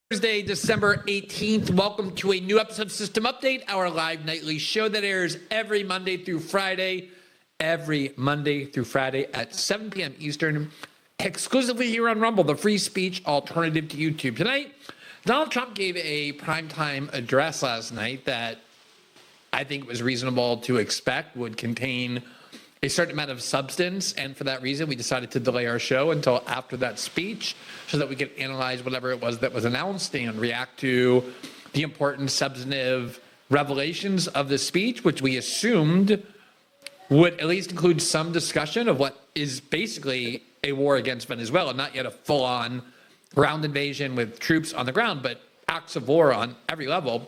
Thursday, December 18th. Welcome to a new episode of System Update, our live nightly show that airs every Monday through Friday at 7 p.m. Eastern, exclusively here on Rumble, the free speech alternative to YouTube. Tonight, Donald Trump gave a primetime address last night that I think was reasonable to expect would contain a certain amount of substance, and for that reason, we decided to delay our show until after that speech so that we could analyze whatever it was that was announced and react to the important substantive revelations of the speech, which we assumed would at least include some discussion of what is basically a war against Venezuela, not yet a full-on ground invasion with troops on the ground, but acts of war on every level.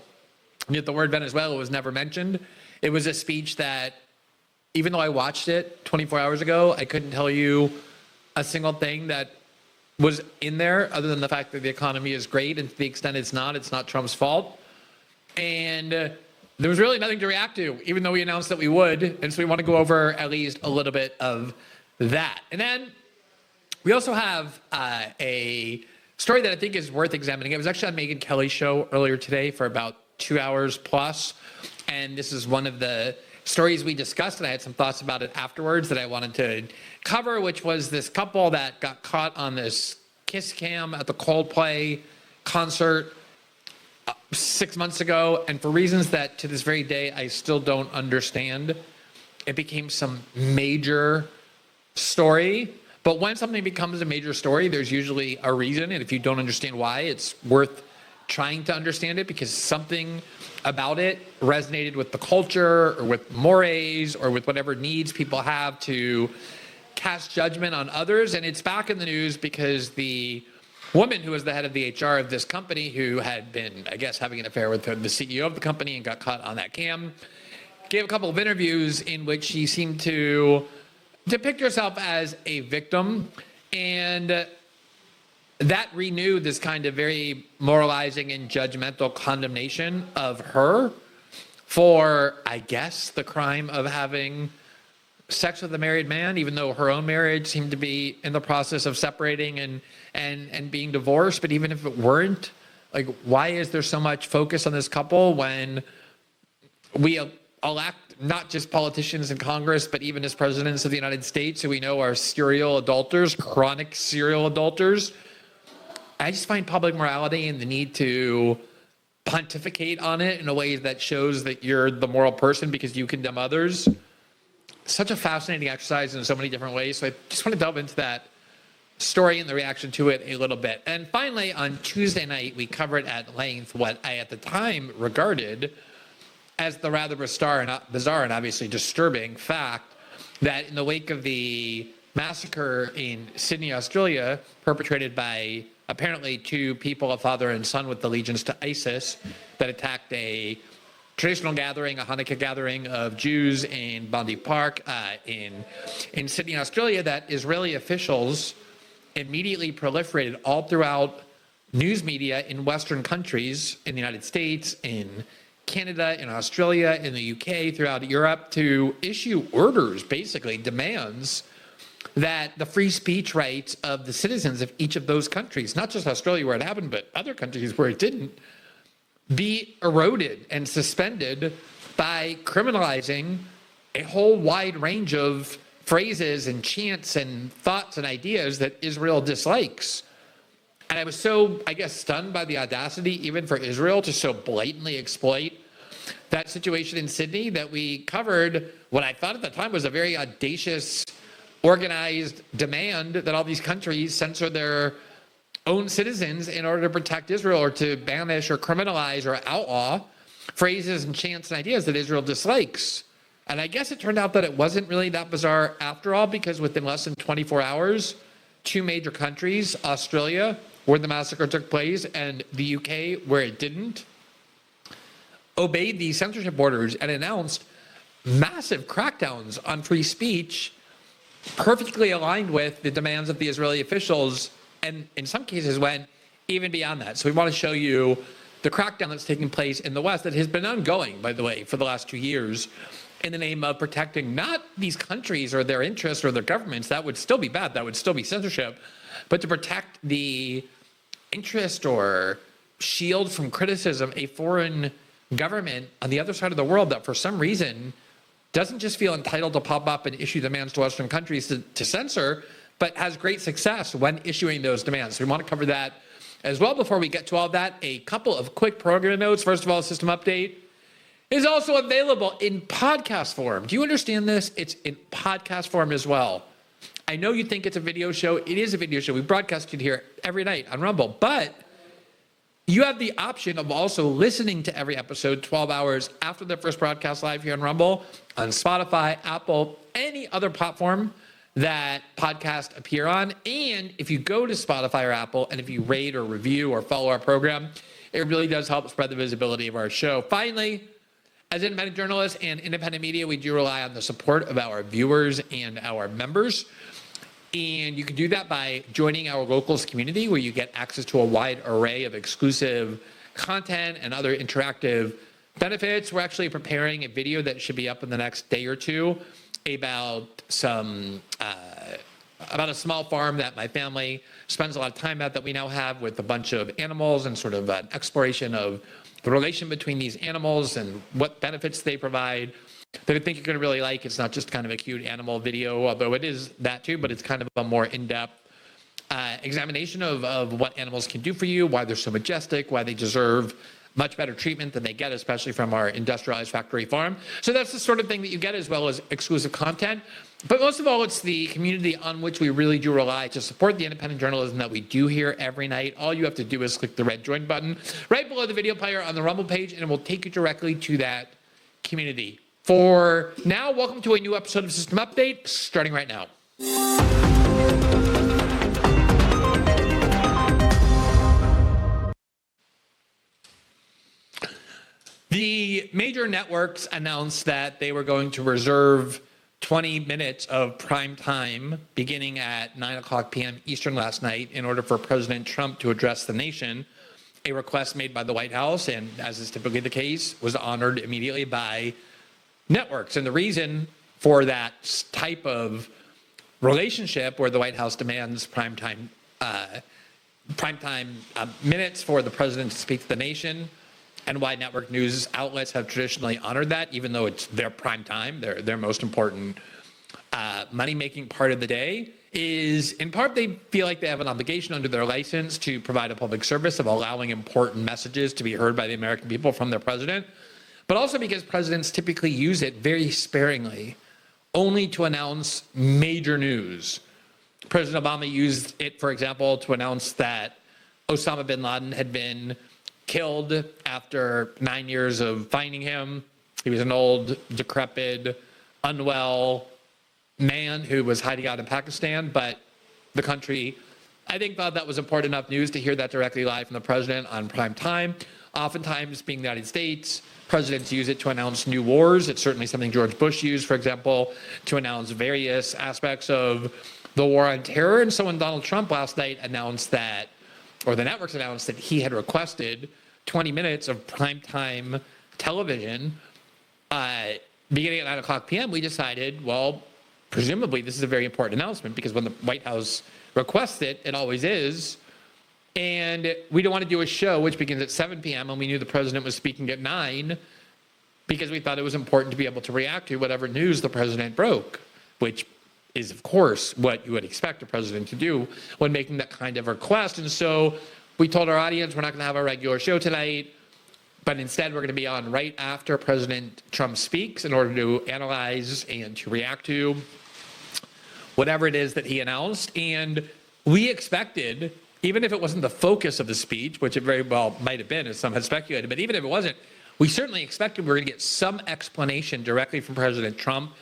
And yet the word Venezuela was never mentioned. It was a speech that, even though I watched it 24 hours ago, I couldn't tell you a single thing that was in there other than the fact that the economy is great, and to the extent it's not Trump's fault. And there was really nothing to react to, even though we announced that we would. And so we want to go over at least a little bit of that. And then we also have a story that I think is worth examining. It was actually on Megyn Kelly's show earlier today for about 2 hours plus. And this is one of the stories we discussed, and I had some thoughts about it afterwards that I wanted to cover, which was this couple that got caught on this kiss cam at the Coldplay concert 6 months ago, and for reasons that to this very day I still don't understand, it became some major story. But when something becomes a major story, there's usually a reason, and if you don't understand why, it's worth trying to understand it, because something about it resonated with the culture or with mores or with whatever needs people have to cast judgment on others. And it's back in the news because the woman who was the head of the HR of this company, who had been, I guess, having an affair with the CEO of the company and got caught on that cam, gave a couple of interviews in which she seemed to depict herself as a victim, and that renewed this kind of very moralizing and judgmental condemnation of her for, I guess, the crime of having sex with a married man, even though her own marriage seemed to be in the process of separating and being divorced. But even if it weren't, like, why is there so much focus on this couple when we elect not just politicians in Congress, but even as presidents of the United States, who we know are serial adulterers, chronic serial adulterers? I just find public morality and the need to pontificate on it in a way that shows that you're the moral person because you condemn others such a fascinating exercise in so many different ways. So I just want to delve into that story and the reaction to it a little bit. And finally, on Tuesday night, we covered at length what I at the time regarded as the rather bizarre and obviously disturbing fact that in the wake of the massacre in Sydney, Australia, perpetrated by apparently two people, a father and son with allegiance to ISIS, that attacked a traditional gathering, a Hanukkah gathering of Jews in Bondi Park in Sydney, Australia, that Israeli officials immediately proliferated all throughout news media in Western countries, in the United States, in Canada, in Australia, in the UK, throughout Europe, to issue orders, basically demands that the free speech rights of the citizens of each of those countries, not just Australia where it happened, but other countries where it didn't, be eroded and suspended by criminalizing a whole wide range of phrases and chants and thoughts and ideas that Israel dislikes. And I was so, I guess, stunned by the audacity, even for Israel, to so blatantly exploit that situation in Sydney, that we covered what I thought at the time was a very audacious, organized demand that all these countries censor their own citizens in order to protect Israel, or to banish or criminalize or outlaw phrases and chants and ideas that Israel dislikes. And I guess it turned out that it wasn't really that bizarre after all, because within less than 24 hours, two major countries, Australia, where the massacre took place, and the UK, where it didn't, obeyed the censorship orders and announced massive crackdowns on free speech, perfectly aligned with the demands of the Israeli officials, and in some cases went even beyond that. So we want to show you the crackdown that's taking place in the West, that has been ongoing, by the way, for the last 2 years, in the name of protecting not these countries or their interests or their governments. That would still be bad. That would still be censorship. But to protect the interest or shield from criticism a foreign government on the other side of the world that for some reason doesn't just feel entitled to pop up and issue demands to Western countries to censor, but has great success when issuing those demands. So we want to cover that as well. Before we get to all that, a couple of quick program notes. First of all, System Update is also available in podcast form. Do you understand this? It's in podcast form as well. I know you think it's a video show. It is a video show. We broadcast it here every night on Rumble, but you have the option of also listening to every episode 12 hours after the first broadcast live here on Rumble, on Spotify, Apple, any other platform that podcasts appear on. And if you go to Spotify or Apple, and if you rate or review or follow our program, it really does help spread the visibility of our show. Finally, as independent journalists and independent media, we do rely on the support of our viewers and our members. And you can do that by joining our locals community, where you get access to a wide array of exclusive content and other interactive benefits. We're actually preparing a video that should be up in the next day or two about about a small farm that my family spends a lot of time at, that we now have with a bunch of animals, and sort of an exploration of the relation between these animals and what benefits they provide, that I think you're going to really like. It's not just kind of a cute animal video, although it is that too, but it's kind of a more in-depth examination of what animals can do for you, why they're so majestic, why they deserve much better treatment than they get, especially from our industrialized factory farm. So that's the sort of thing that you get, as well as exclusive content. But most of all, it's the community on which we really do rely to support the independent journalism that we do here every night. All you have to do is click the red join button right below the video player on the Rumble page, and it will take you directly to that community. For now, welcome to a new episode of System Update, starting right now. The major networks announced that they were going to reserve 20 minutes of prime time beginning at 9 o'clock p.m. Eastern last night in order for President Trump to address the nation, a request made by the White House, and as is typically the case, was honored immediately by networks. And the reason for that type of relationship, where the White House demands primetime minutes for the president to speak to the nation, and why network news outlets have traditionally honored that, even though it's their prime time, their most important money-making part of the day, is in part they feel like they have an obligation under their license to provide a public service of allowing important messages to be heard by the American people from their president, but also because presidents typically use it very sparingly, only to announce major news. President Obama used it, for example, to announce that Osama bin Laden had been killed after 9 years of finding him. He was an old, decrepit, unwell man who was hiding out in Pakistan, but the country, I think, thought that was important enough news to hear that directly live from the president on prime time. Oftentimes, being the United States, presidents use it to announce new wars. It's certainly something George Bush used, for example, to announce various aspects of the war on terror. And so when Donald Trump last night announced that, or the networks announced that he had requested 20 minutes of primetime television beginning at 9 o'clock p.m., we decided, well, presumably this is a very important announcement, because when the White House requests it, it always is. And we don't want to do a show which begins at 7 p.m. and we knew the president was speaking at 9, because we thought it was important to be able to react to whatever news the president broke, which is, of course, what you would expect a president to do when making that kind of request. And so we told our audience we're not going to have a regular show tonight, but instead we're going to be on right after President Trump speaks in order to analyze and to react to whatever it is that he announced. And we expected, even if it wasn't the focus of the speech, which it very well might have been, as some had speculated, but even if it wasn't, we certainly expected we were going to get some explanation directly from President Trump,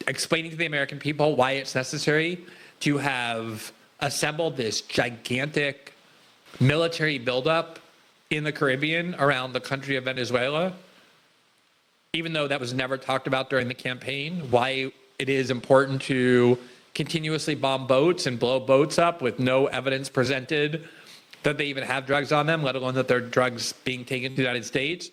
explaining to the American people why it's necessary to have assembled this gigantic military buildup in the Caribbean around the country of Venezuela, even though that was never talked about during the campaign, why it is important to continuously bomb boats and blow boats up with no evidence presented that they even have drugs on them, let alone that they're drugs being taken to the United States,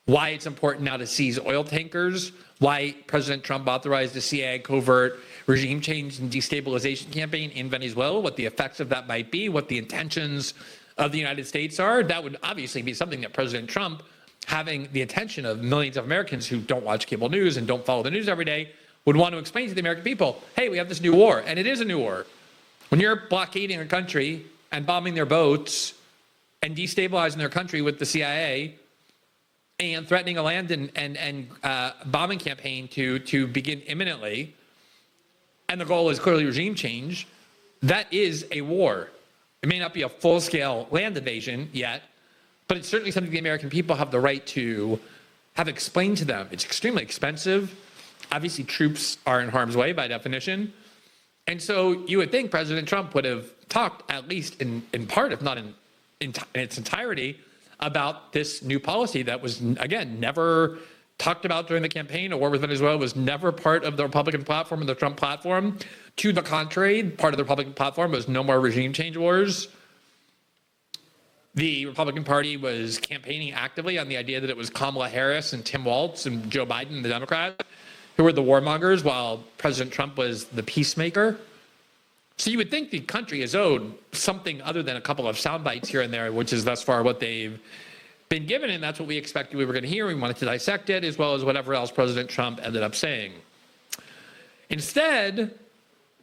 why it's important now to seize oil tankers, why President Trump authorized a CIA covert regime change and destabilization campaign in Venezuela, what the effects of that might be, what the intentions of the United States are, that would obviously be something that President Trump, having the attention of millions of Americans who don't watch cable news and don't follow the news every day, would want to explain to the American people, hey, we have this new war, and it is a new war. When you're blockading a country and bombing their boats and destabilizing their country with the CIA and threatening a land and bombing campaign to begin imminently, and the goal is clearly regime change, that is a war. It may not be a full-scale land invasion yet, but it's certainly something the American people have the right to have explained to them. It's extremely expensive. Obviously, troops are in harm's way by definition. And so you would think President Trump would have talked, at least in part, if not in its entirety, about this new policy that was, again, never talked about during the campaign. A war with Venezuela was never part of the Republican platform and the Trump platform. To the contrary, part of the Republican platform was no more regime change wars. The Republican Party was campaigning actively on the idea that it was Kamala Harris and Tim Walz and Joe Biden, the Democrats, who were the warmongers, while President Trump was the peacemaker. So you would think the country is owed something other than a couple of sound bites here and there, which is thus far what they've been given, and that's what we expected we were going to hear. We wanted to dissect it, as well as whatever else President Trump ended up saying. Instead,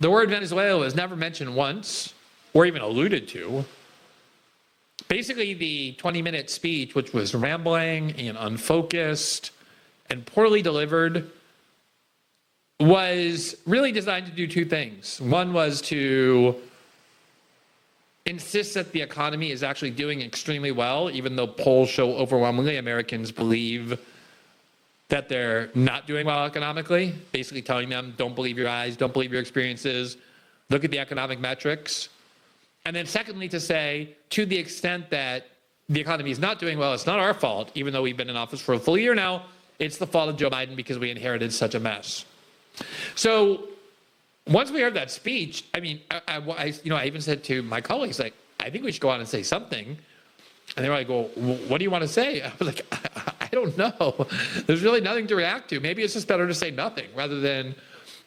the word Venezuela is never mentioned once, or even alluded to. Basically, the 20-minute speech, which was rambling and unfocused and poorly delivered, was really designed to do two things. One was to insist that the economy is actually doing extremely well, even though polls show overwhelmingly Americans believe that they're not doing well economically, basically telling them, don't believe your eyes, don't believe your experiences, look at the economic metrics. And then secondly, to say, to the extent that the economy is not doing well, it's not our fault, even though we've been in office for a full year now, it's the fault of Joe Biden because we inherited such a mess. So once we heard that speech, I mean, I even said to my colleagues, like, I think we should go on and say something. And they were like, well, what do you want to say? I was like, I don't know. There's really nothing to react to. Maybe it's just better to say nothing rather than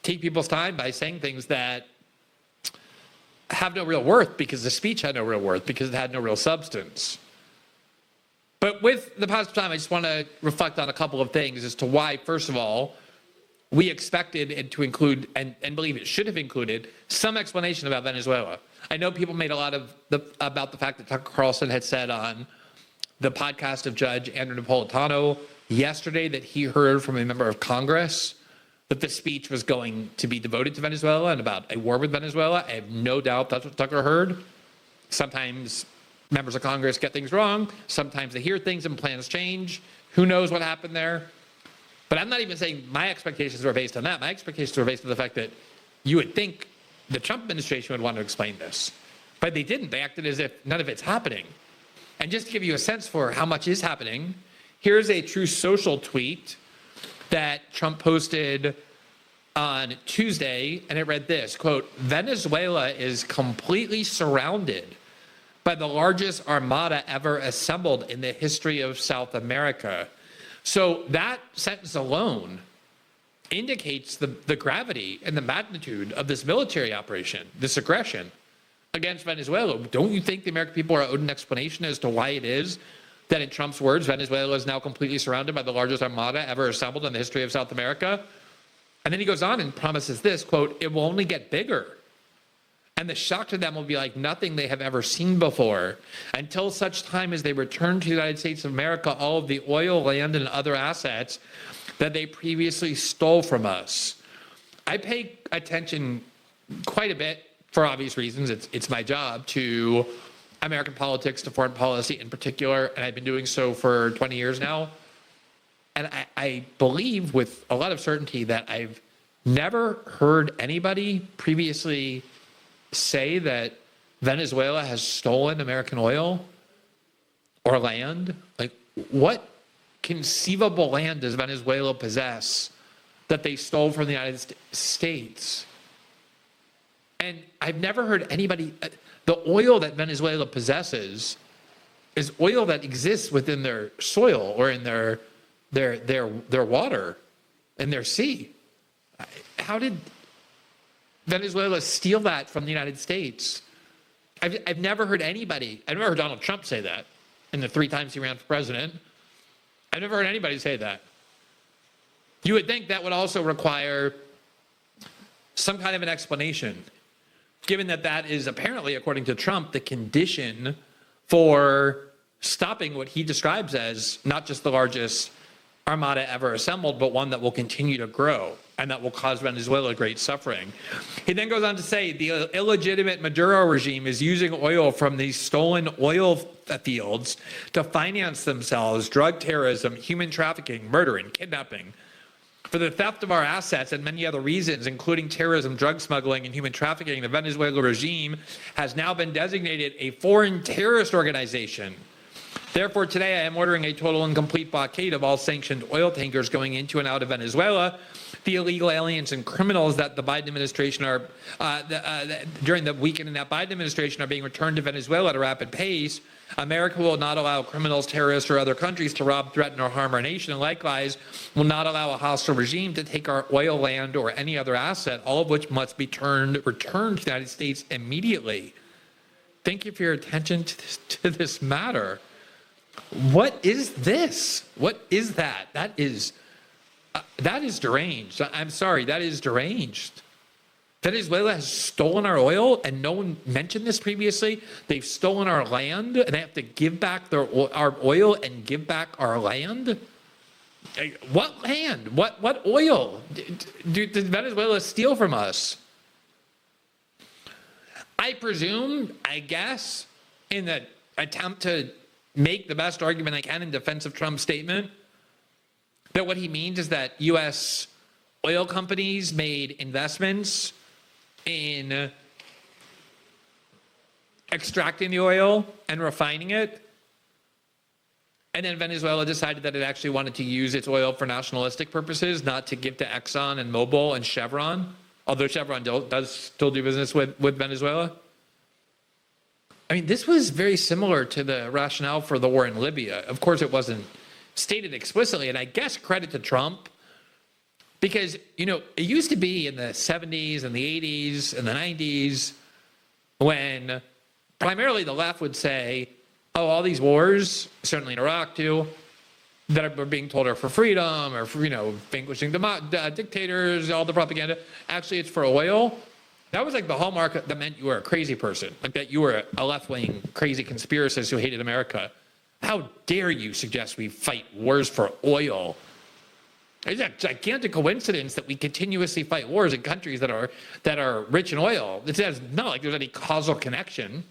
take people's time by saying things that have no real worth because the speech had no real worth, because it had no real substance. But with the passage of time, I just want to reflect on a couple of things as to why, first of all, we expected it to include, and believe it should have included, some explanation about Venezuela. I know people made a lot about the fact that Tucker Carlson had said on the podcast of Judge Andrew Napolitano yesterday that he heard from a member of Congress that the speech was going to be devoted to Venezuela and about a war with Venezuela. I have no doubt that's what Tucker heard. Sometimes members of Congress get things wrong. Sometimes they hear things and plans change. Who knows what happened there? But I'm not even saying my expectations were based on that. My expectations were based on the fact that you would think the Trump administration would want to explain this. But they didn't. They acted as if none of it's happening. And just to give you a sense for how much is happening, here's a Truth Social tweet that Trump posted on Tuesday, and it read this, quote, Venezuela is completely surrounded by the largest armada ever assembled in the history of South America. So that sentence alone indicates the gravity and the magnitude of this military operation, this aggression against Venezuela. Don't you think the American people are owed an explanation as to why it is that, in Trump's words, Venezuela is now completely surrounded by the largest armada ever assembled in the history of South America? And then he goes on and promises this, quote, it will only get bigger. And the shock to them will be like nothing they have ever seen before until such time as they return to the United States of America all of the oil, land, and other assets that they previously stole from us. I pay attention quite a bit, for obvious reasons. It's my job, to American politics, to foreign policy in particular, and I've been doing so for 20 years now. And I believe with a lot of certainty that I've never heard anybody previously say that Venezuela has stolen American oil or land. Like, what conceivable land does Venezuela possess that they stole from the United States? And I've never heard anybody, the oil that Venezuela possesses is oil that exists within their soil or in their water, in their sea. How did Venezuela steal that from the United States I've never heard Donald Trump say that in the 3 times he ran for president. I've never heard anybody say that. You would think that would also require some kind of an explanation, given that that is apparently, according to Trump, the condition for stopping what he describes as not just the largest armada ever assembled, but one that will continue to grow and that will cause Venezuela great suffering. He then goes on to say the illegitimate Maduro regime is using oil from these stolen oil fields to finance themselves, drug terrorism, human trafficking, murder, and kidnapping. For the theft of our assets and many other reasons, including terrorism, drug smuggling, and human trafficking, the Venezuela regime has now been designated a foreign terrorist organization. Therefore, today I am ordering a total and complete blockade of all sanctioned oil tankers going into and out of Venezuela. The illegal aliens and criminals that the Biden administration are, during the weekend in that Biden administration, are being returned to Venezuela at a rapid pace. America will not allow criminals, terrorists, or other countries to rob, threaten, or harm our nation, and likewise will not allow a hostile regime to take our oil, land, or any other asset, all of which must be returned to the United States immediately. Thank you for your attention to this matter. What is this? What is that? That is deranged. I'm sorry, that is deranged. Venezuela has stolen our oil, and no one mentioned this previously. They've stolen our land, and they have to give back our oil and give back our land. What land? What oil did Venezuela steal from us? I presume, I guess, in the attempt to make the best argument I can in defense of Trump's statement, that what he means is that U.S. oil companies made investments in extracting the oil and refining it, and then Venezuela decided that it actually wanted to use its oil for nationalistic purposes, not to give to Exxon and Mobil and Chevron, although Chevron does still do business with Venezuela. I mean, this was very similar to the rationale for the war in Libya. Of course, it wasn't stated explicitly, and I guess credit to Trump, because, it used to be in the 70s and the 80s and the 90s when primarily the left would say, oh, all these wars, certainly in Iraq too, that are being told are for freedom or for, vanquishing dictators, all the propaganda, actually it's for oil. That was like the hallmark that meant you were a crazy person, like that you were a left-wing crazy conspiracist who hated America. How dare you suggest we fight wars for oil? It's a gigantic coincidence that we continuously fight wars in countries that are rich in oil. It says not like there's any causal connection.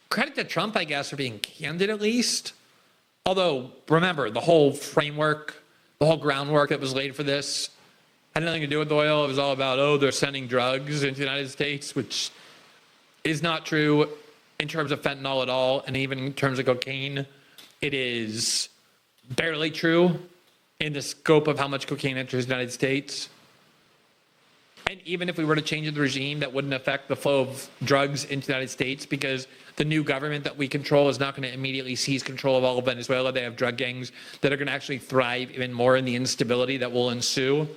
Credit to Trump, I guess, for being candid at least. Although, remember, the whole framework, the whole groundwork that was laid for this had nothing to do with oil. It was all about, they're sending drugs into the United States, which is not true in terms of fentanyl at all. And even in terms of cocaine, it is barely true in the scope of how much cocaine enters the United States. And even if we were to change the regime, that wouldn't affect the flow of drugs into the United States, because the new government that we control is not going to immediately seize control of all of Venezuela. They have drug gangs that are going to actually thrive even more in the instability that will ensue.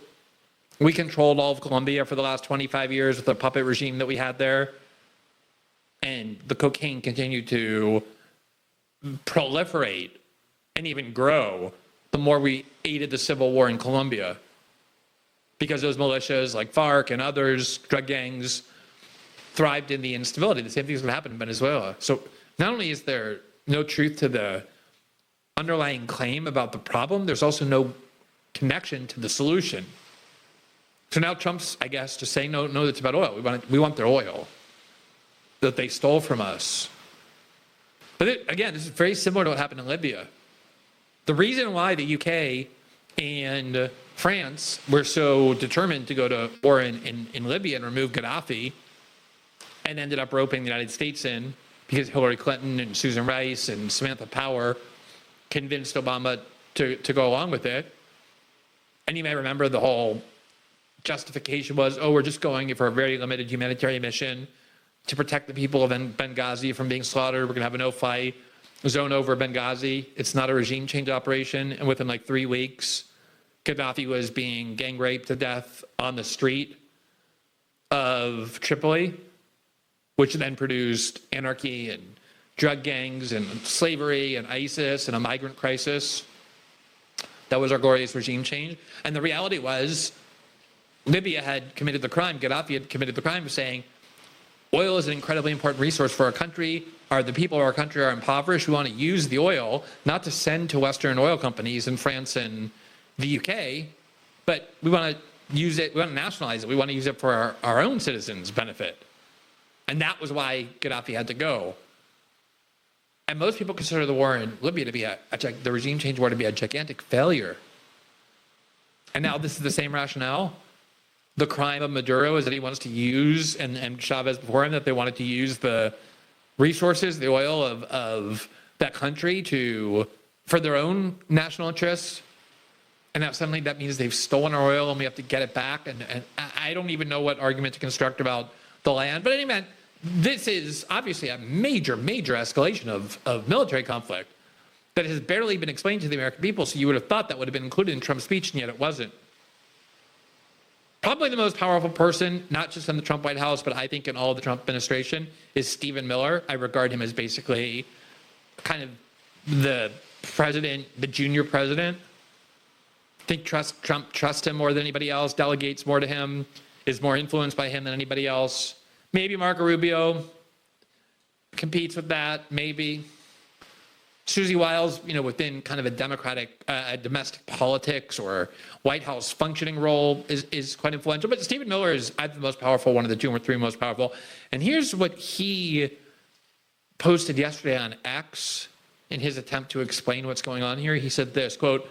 We controlled all of Colombia for the last 25 years with the puppet regime that we had there. And the cocaine continued to proliferate and even grow the more we aided the civil war in Colombia, because those militias like FARC and others, drug gangs, thrived in the instability. The same thing is going to happen in Venezuela. So not only is there no truth to the underlying claim about the problem, there's also no connection to the solution. So now Trump's, I guess, just saying, no, it's about oil. We want their oil that they stole from us. But again, this is very similar to what happened in Libya. The reason why the UK and France were so determined to go to war in Libya and remove Gaddafi, and ended up roping the United States in, because Hillary Clinton and Susan Rice and Samantha Power convinced Obama to go along with it. And you may remember the whole justification was, we're just going for a very limited humanitarian mission to protect the people of Benghazi from being slaughtered. We're going to have a no-fly zone over Benghazi. It's not a regime change operation. And within like 3 weeks, Gaddafi was being gang raped to death on the street of Tripoli. which then produced anarchy and drug gangs and slavery and ISIS and a migrant crisis. That was our glorious regime change. And the reality was Libya had committed the crime, Gaddafi had committed the crime of saying, oil is an incredibly important resource for our country. The people of our country are impoverished. We want to use the oil, not to send to Western oil companies in France and the UK, but we want to use it, we want to nationalize it. We want to use it for our own citizens' benefit. And that was why Gaddafi had to go. And most people consider the war in Libya to be the regime change war to be a gigantic failure. And now this is the same rationale. The crime of Maduro is that he wants to use, and Chavez before him, that they wanted to use the resources, the oil of that country for their own national interests. And now suddenly that means they've stolen our oil and we have to get it back. And I don't even know what argument to construct about the land. But in any event, this is obviously a major, major escalation of military conflict that has barely been explained to the American people. So you would have thought that would have been included in Trump's speech, and yet it wasn't. Probably the most powerful person, not just in the Trump White House, but I think in all of the Trump administration, is Stephen Miller. I regard him as basically kind of the president, the junior president. I think Trump trusts him more than anybody else, delegates more to him, is more influenced by him than anybody else. Maybe Marco Rubio competes with that, maybe. Susie Wiles, within kind of a democratic, domestic politics or White House functioning role is quite influential. But Stephen Miller is either the most powerful, one of the two or three most powerful. And here's what he posted yesterday on X in his attempt to explain what's going on here. He said this, quote,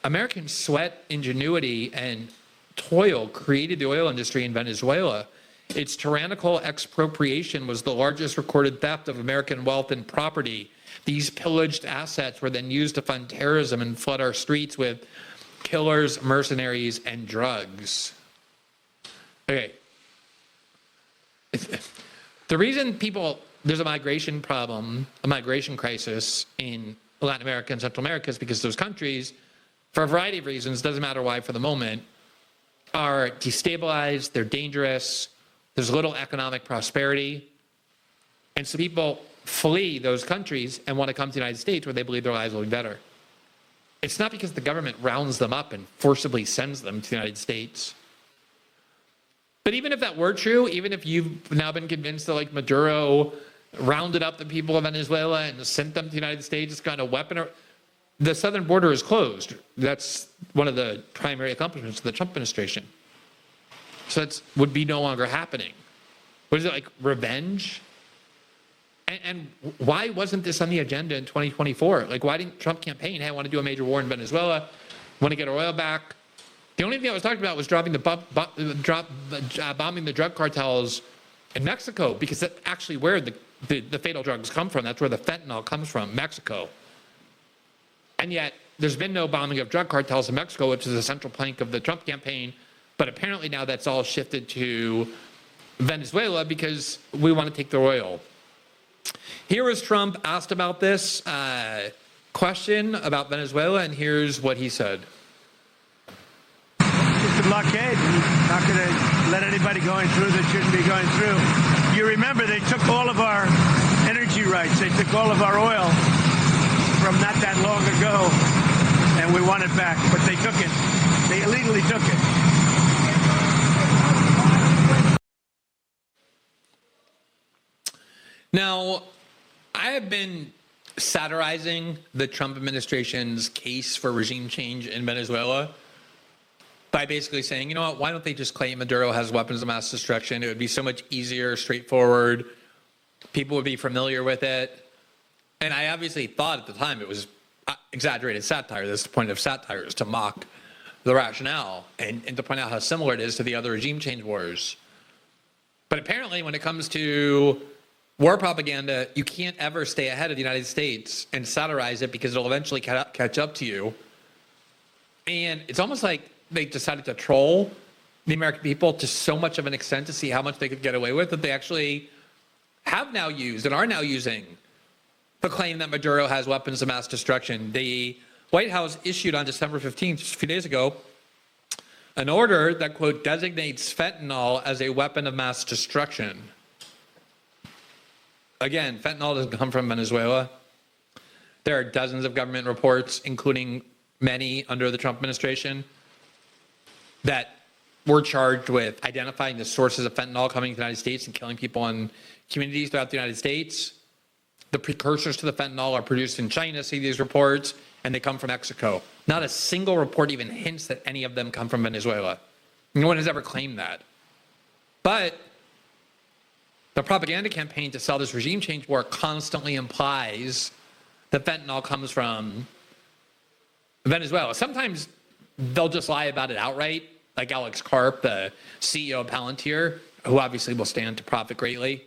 "American sweat, ingenuity, and toil created the oil industry in Venezuela. Its tyrannical expropriation was the largest recorded theft of American wealth and property. These pillaged assets were then used to fund terrorism and flood our streets with killers, mercenaries, and drugs." Okay. The reason there's a migration problem, a migration crisis in Latin America and Central America is because those countries, for a variety of reasons, doesn't matter why for the moment, are destabilized, they're dangerous, there's little economic prosperity. And so people flee those countries and want to come to the United States where they believe their lives will be better. It's not because the government rounds them up and forcibly sends them to the United States. But even if that were true, even if you've now been convinced that like Maduro rounded up the people of Venezuela and sent them to the United States as kind of weapon, the southern border is closed. That's one of the primary accomplishments of the Trump administration. So that would be no longer happening. What is it, like revenge? And why wasn't this on the agenda in 2024? Like, why didn't Trump campaign, hey, I want to do a major war in Venezuela, want to get our oil back? The only thing I was talking about was bombing the drug cartels in Mexico, because that's actually where the fatal drugs come from. That's where the fentanyl comes from, Mexico. And yet, there's been no bombing of drug cartels in Mexico, which is a central plank of the Trump campaign. But apparently now that's all shifted to Venezuela because we want to take their oil. Here was Trump asked about this question about Venezuela, and here's what he said. It's a blockade. We're not going to let anybody going through that shouldn't be going through. You remember they took all of our energy rights. They took all of our oil from not that long ago, and we want it back. But they took it. They illegally took it. Now, I have been satirizing the Trump administration's case for regime change in Venezuela by basically saying, you know what, why don't they just claim Maduro has weapons of mass destruction? It would be so much easier, straightforward. People would be familiar with it. And I obviously thought at the time it was exaggerated satire. That's the point of satire, is to mock the rationale and to point out how similar it is to the other regime change wars. But apparently when it comes to war propaganda, you can't ever stay ahead of the United States and satirize it because it'll eventually catch up to you. And it's almost like they decided to troll the American people to so much of an extent to see how much they could get away with that they actually have now used and are now using the claim that Maduro has weapons of mass destruction. The White House issued on December 15th, just a few days ago, an order that, quote, designates fentanyl as a weapon of mass destruction. again, fentanyl doesn't come from Venezuela. There are dozens of government reports, including many under the Trump administration, that were charged with identifying the sources of fentanyl coming to the United States and killing people in communities throughout the United States. The precursors to the fentanyl are produced in China, see these reports, and they come from Mexico. Not a single report even hints that any of them come from Venezuela. No one has ever claimed that. But the propaganda campaign to sell this regime change war constantly implies that fentanyl comes from Venezuela. Sometimes they'll just lie about it outright, like Alex Karp, the CEO of Palantir, who obviously will stand to profit greatly,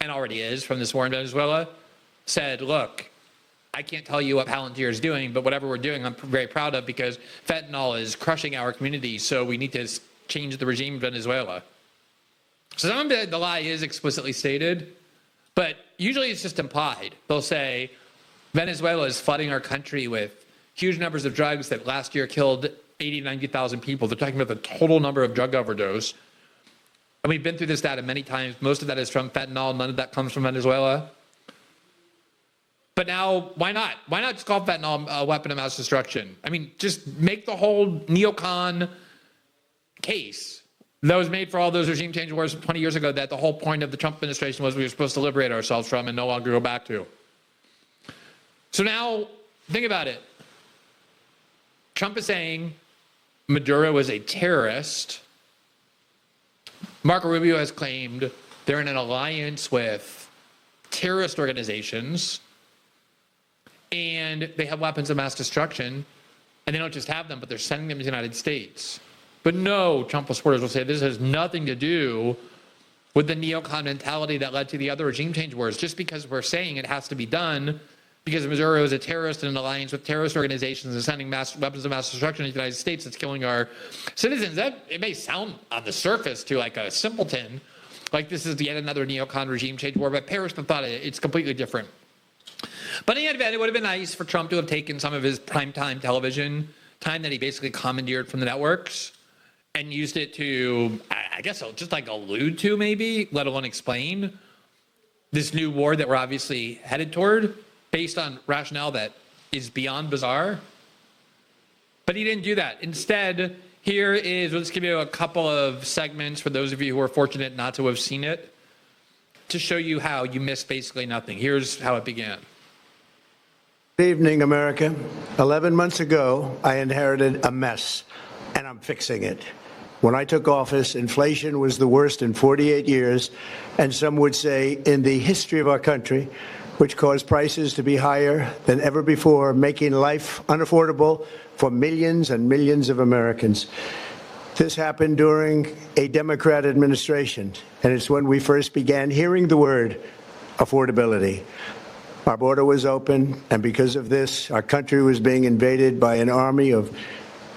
and already is from this war in Venezuela, said, look, I can't tell you what Palantir is doing, but whatever we're doing, I'm very proud of because fentanyl is crushing our community, so we need to change the regime in Venezuela. So some of the lie is explicitly stated, but usually it's just implied. They'll say, Venezuela is flooding our country with huge numbers of drugs that last year killed 80, 90,000 people. They're talking about the total number of drug overdose. And we've been through this data many times. Most of that is from fentanyl. None of that comes from Venezuela. But now, why not? Why not just call fentanyl a weapon of mass destruction? I mean, just make the whole neocon case that was made for all those regime change wars 20 years ago that the whole point of the Trump administration was we were supposed to liberate ourselves from and no longer go back to. So now, think about it. Trump is saying Maduro is a terrorist. Marco Rubio has claimed they're in an alliance with terrorist organizations and they have weapons of mass destruction, and they don't just have them, but they're sending them to the United States. But no, Trump supporters will say this has nothing to do with the neocon mentality that led to the other regime change wars. Just because we're saying it has to be done because Maduro is a terrorist in an alliance with terrorist organizations and sending weapons of mass destruction to the United States that's killing our citizens. That it may sound on the surface to like a simpleton, like this is yet another neocon regime change war, but Paris thought it's completely different. But in any event, it would have been nice for Trump to have taken some of his primetime television time that he basically commandeered from the networks and used it to, I guess, just like allude to maybe, let alone explain this new war that we're obviously headed toward based on rationale that is beyond bizarre. But he didn't do that. Instead, here is, let's give you a couple of segments for those of you who are fortunate not to have seen it to show you how you missed basically nothing. Here's how it began. Good evening, America. 11 months ago, I inherited a mess, and I'm fixing it. When I took office, inflation was the worst in 48 years, and some would say in the history of our country, which caused prices to be higher than ever before, making life unaffordable for millions and millions of Americans. This happened during a Democrat administration, and it's when we first began hearing the word affordability. Our border was open, and because of this, our country was being invaded by an army of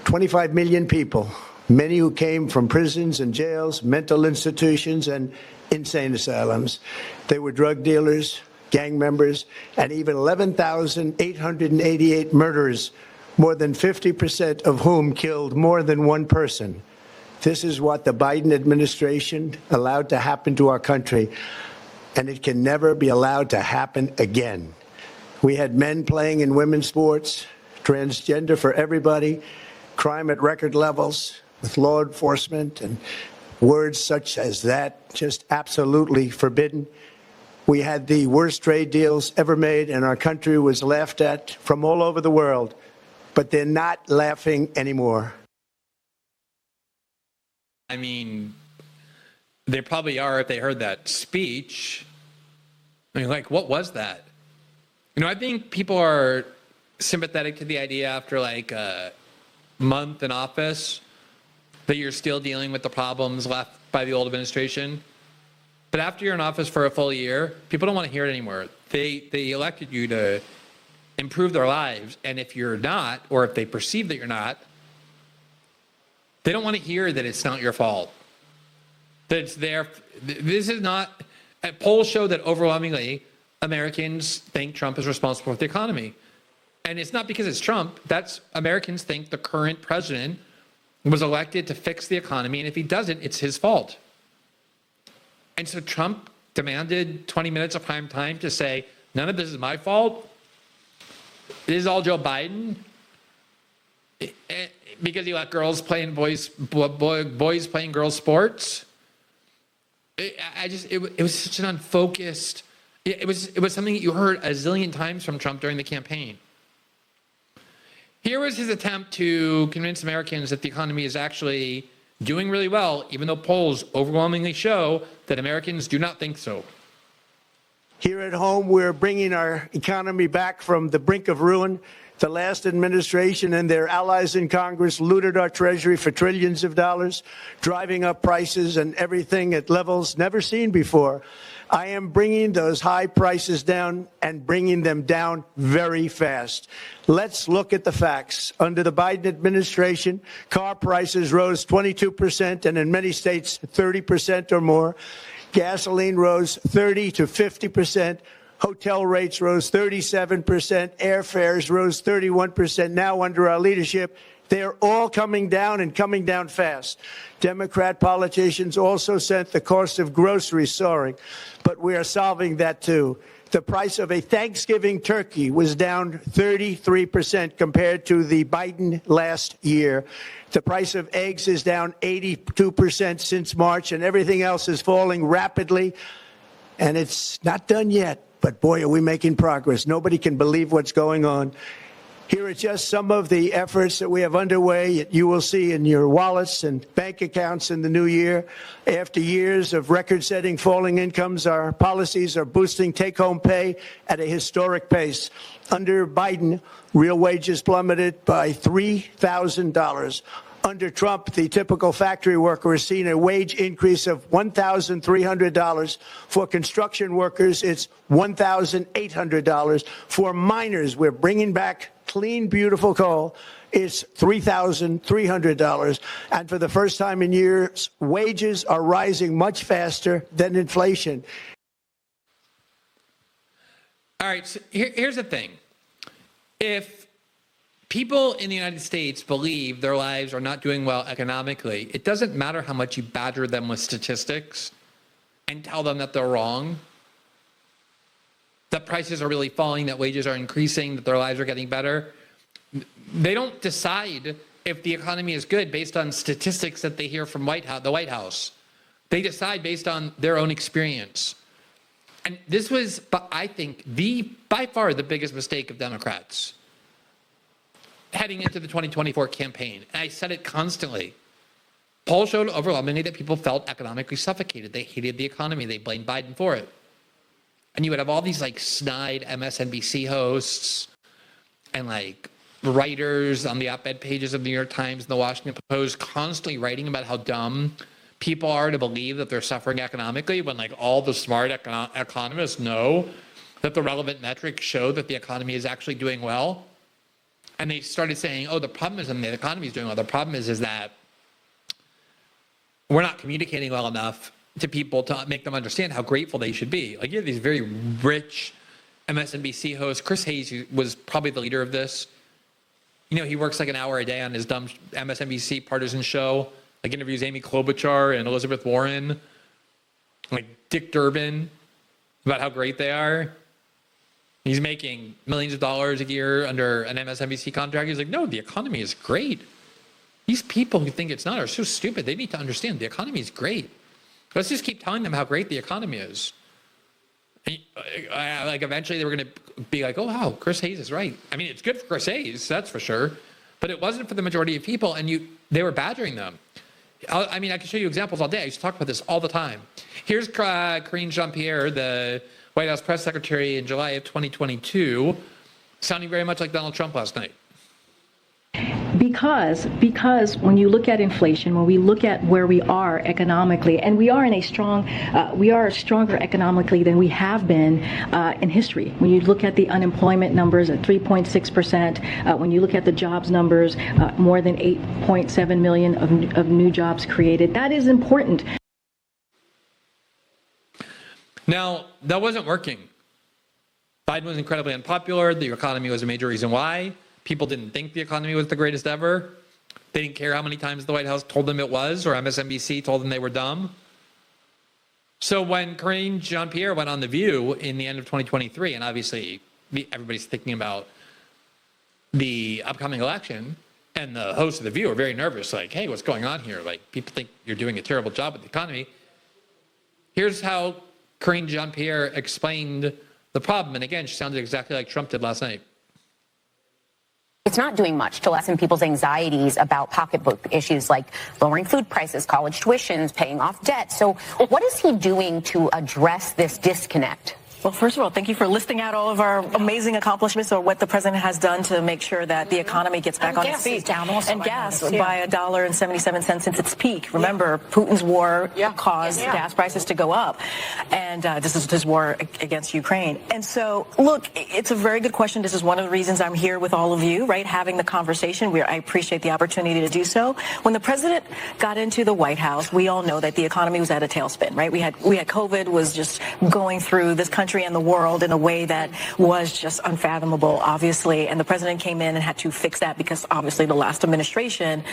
25 million people, many who came from prisons and jails, mental institutions, and insane asylums. They were drug dealers, gang members, and even 11,888 murderers, more than 50% of whom killed more than one person. This is what the Biden administration allowed to happen to our country, and it can never be allowed to happen again. We had men playing in women's sports, transgender for everybody, crime at record levels with law enforcement, and words such as that just absolutely forbidden. We had the worst trade deals ever made, and our country was laughed at from all over the world. But they're not laughing anymore. I mean, they probably are if they heard that speech. I mean, like, what was that? You know, I think people are sympathetic to the idea after like a month in office that you're still dealing with the problems left by the old administration. But after you're in office for a full year, people don't want to hear it anymore. They elected you to improve their lives. And if you're not, or if they perceive that you're not, they don't want to hear that it's not your fault. That it's their, this is not, polls show that overwhelmingly Americans think Trump is responsible for the economy. And it's not because it's Trump, that's Americans think the current president was elected to fix the economy. And if he doesn't, it's his fault. And so Trump demanded 20 minutes of prime time to say, none of this is my fault. This is all Joe Biden. Because he let girls playing boys playing girls sports. It was such an unfocused. It was something that you heard a zillion times from Trump during the campaign. Here was his attempt to convince Americans that the economy is actually doing really well, even though polls overwhelmingly show that Americans do not think so. Here at home, we're bringing our economy back from the brink of ruin. The last administration and their allies in Congress looted our treasury for trillions of dollars, driving up prices and everything at levels never seen before. I am bringing those high prices down and bringing them down very fast. Let's look at the facts. Under the Biden administration, car prices rose 22% and in many states 30% or more. Gasoline rose 30 to 50%. Hotel rates rose 37%. Airfares rose 31%. Now, under our leadership, they're all coming down and coming down fast. Democrat politicians also sent the cost of groceries soaring, but we are solving that too. The price of a Thanksgiving turkey was down 33% compared to the Biden last year. The price of eggs is down 82% since March, and everything else is falling rapidly. And it's not done yet, but boy, are we making progress. Nobody can believe what's going on. Here are just some of the efforts that we have underway. You will see in your wallets and bank accounts in the new year. After years of record-setting falling incomes, our policies are boosting take-home pay at a historic pace. Under Biden, real wages plummeted by $3,000. Under Trump, the typical factory worker has seen a wage increase of $1,300. For construction workers, it's $1,800. For miners, we're bringing back clean, beautiful coal. It's $3,300. And for the first time in years, wages are rising much faster than inflation. All right, so here's the thing. If people in the United States believe their lives are not doing well economically, it doesn't matter how much you badger them with statistics and tell them that they're wrong, that prices are really falling, that wages are increasing, that their lives are getting better. They don't decide if the economy is good based on statistics that they hear from the White House. They decide based on their own experience. And this was, I think, by far the biggest mistake of Democrats heading into the 2024 campaign. And I said it constantly. Polls showed overwhelmingly that people felt economically suffocated. They hated the economy. They blamed Biden for it. And you would have all these like snide MSNBC hosts and like writers on the op-ed pages of the New York Times and the Washington Post constantly writing about how dumb people are to believe that they're suffering economically when like all the smart economists know that the relevant metrics show that the economy is actually doing well. And they started saying, oh, the problem isn't the economy is doing well. The problem is that we're not communicating well enough to people to make them understand how grateful they should be. Like you have these very rich MSNBC hosts. Chris Hayes was probably the leader of this. You know, he works like an hour a day on his dumb MSNBC partisan show, like interviews Amy Klobuchar and Elizabeth Warren, like Dick Durbin, about how great they are. He's making millions of dollars a year under an MSNBC contract. He's like, no, the economy is great. These people who think it's not are so stupid. They need to understand the economy is great. Let's just keep telling them how great the economy is. And, like eventually they were going to be like, oh, wow, Chris Hayes is right. I mean, it's good for Chris Hayes, that's for sure. But it wasn't for the majority of people, and they were badgering them. I mean, I can show you examples all day. I used to talk about this all the time. Here's Karine Jean-Pierre, the White House press secretary in July of 2022, sounding very much like Donald Trump last night. Because when you look at inflation, when we look at where we are economically, and we are stronger economically than we have been in history. When you look at the unemployment numbers at 3.6%, when you look at the jobs numbers, more than 8.7 million of new jobs created, that is important. Now, that wasn't working. Biden was incredibly unpopular. The economy was a major reason why. People didn't think the economy was the greatest ever. They didn't care how many times the White House told them it was, or MSNBC told them they were dumb. So when Karine Jean-Pierre went on The View in the end of 2023, and obviously everybody's thinking about the upcoming election, and the hosts of The View are very nervous, like, hey, what's going on here? Like, people think you're doing a terrible job with the economy. Here's how Karine Jean-Pierre explained the problem. And again, she sounded exactly like Trump did last night. It's not doing much to lessen people's anxieties about pocketbook issues like lowering food prices, college tuitions, paying off debt. So what is he doing to address this disconnect? Well, first of all, thank you for listing out all of our amazing accomplishments or what the president has done to make sure that the economy gets back on its feet. And gas by $1.77 since its peak. Remember, Putin's war caused gas prices to go up. And this is his war against Ukraine. And so, look, it's a very good question. This is one of the reasons I'm here with all of you, right, having the conversation. I appreciate the opportunity to do so. When the president got into the White House, we all know that the economy was at a tailspin, right? We had COVID was just going through this country and the world in a way that was just unfathomable, obviously. And the president came in and had to fix that because obviously the last administration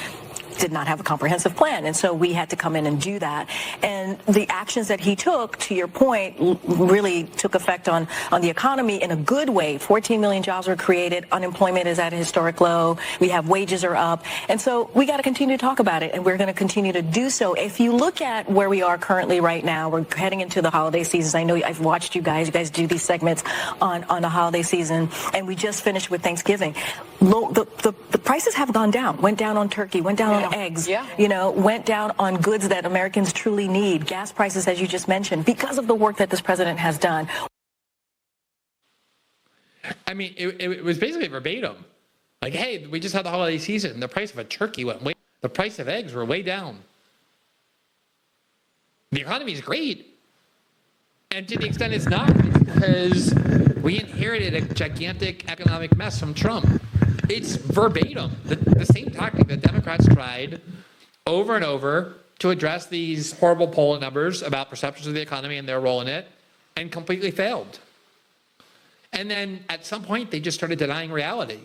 did not have a comprehensive plan. And so we had to come in and do that. And the actions that he took, to your point, really took effect on the economy in a good way. 14 million jobs were created. Unemployment is at a historic low. We have wages are up. And so we got to continue to talk about it, and we're going to continue to do so. If you look at where we are currently right now, we're heading into the holiday season. I know I've watched you guys do these segments on the holiday season, and we just finished with Thanksgiving. The prices have gone down, went down on turkey, went down on eggs, went down on goods that Americans truly need. Gas prices, as you just mentioned, because of the work that this president has done. I mean, it was basically verbatim. Like, hey, we just had the holiday season. The price of a turkey went way, the price of eggs were way down. The economy is great. And to the extent it's not, it's because we inherited a gigantic economic mess from Trump. It's verbatim. The same tactic that Democrats tried over and over to address these horrible poll numbers about perceptions of the economy and their role in it, and completely failed. And then at some point, they just started denying reality.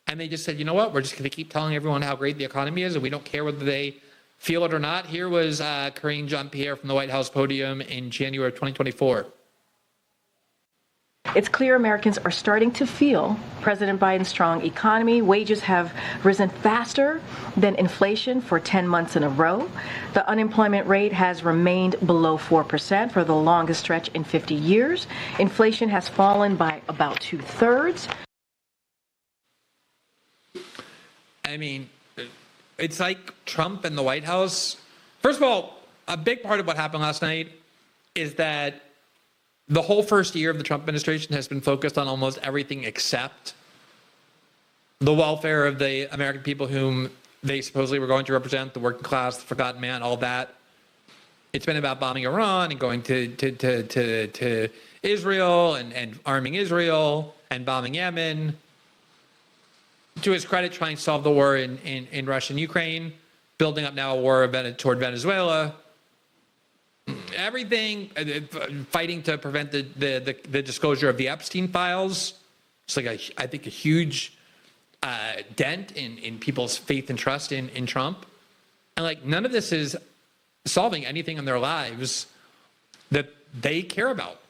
And they just said, you know what, we're just going to keep telling everyone how great the economy is, and we don't care whether they feel it or not. Here was Karine Jean-Pierre from the White House podium in January of 2024. It's clear Americans are starting to feel President Biden's strong economy. Wages have risen faster than inflation for 10 months in a row. The unemployment rate has remained below 4% for the longest stretch in 50 years. Inflation has fallen by about 2/3. I mean, it's like Trump and the White House. First of all, a big part of what happened last night is that the whole first year of the Trump administration has been focused on almost everything except the welfare of the American people whom they supposedly were going to represent, the working class, the forgotten man, all that. It's been about bombing Iran and going to Israel and arming Israel and bombing Yemen. To his credit, trying to solve the war in Russia and Ukraine, building up now a war toward Venezuela. Everything, fighting to prevent the disclosure of the Epstein files. It's like, I think, a huge dent in people's faith and trust in Trump. And like, none of this is solving anything in their lives that they care about.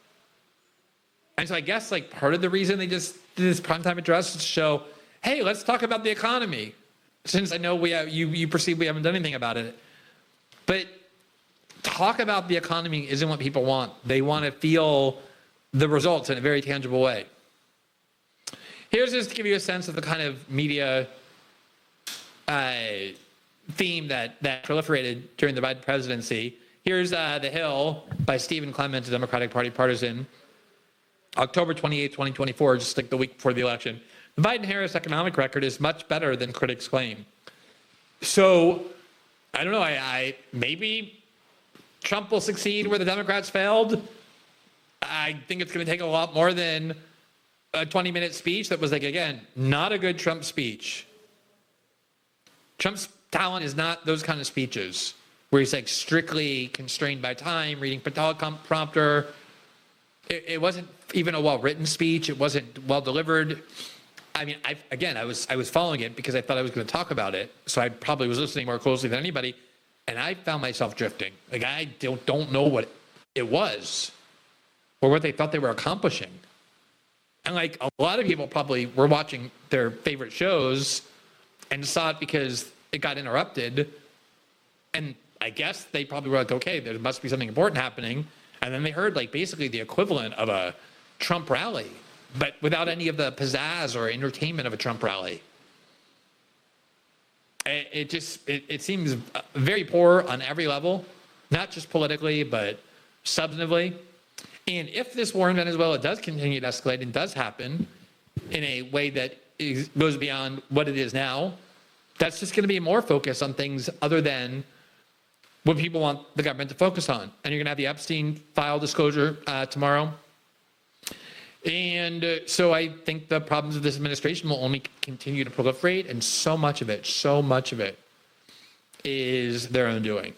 And so I guess like part of the reason they just did this primetime address is to show, hey, let's talk about the economy. Since I know you perceive we haven't done anything about it. But talk about the economy isn't what people want. They want to feel the results in a very tangible way. Here's just to give you a sense of the kind of media theme that proliferated during the Biden presidency. Here's The Hill by Stephen Clement, a Democratic Party partisan. October 28, 2024, just like the week before the election. The Biden-Harris economic record is much better than critics claim. So, I don't know, I maybe Trump will succeed where the Democrats failed. I think it's going to take a lot more than a 20-minute speech that was like, again, not a good Trump speech. Trump's talent is not those kind of speeches where he's like strictly constrained by time, reading teleprompter. It wasn't even a well-written speech. It wasn't well-delivered. I mean, I was following it because I thought I was going to talk about it. So I probably was listening more closely than anybody. And I found myself drifting. Like, I don't know what it was, or what they thought they were accomplishing. And like a lot of people probably were watching their favorite shows and saw it because it got interrupted. And I guess they probably were like, okay, there must be something important happening. And then they heard like basically the equivalent of a Trump rally, but without any of the pizzazz or entertainment of a Trump rally. It seems very poor on every level, not just politically, but substantively. And if this war in Venezuela does continue to escalate and does happen in a way that goes beyond what it is now, that's just going to be more focus on things other than what people want the government to focus on. And you're going to have the Epstein file disclosure tomorrow. And so I think the problems of this administration will only continue to proliferate, and so much of it is their own doing.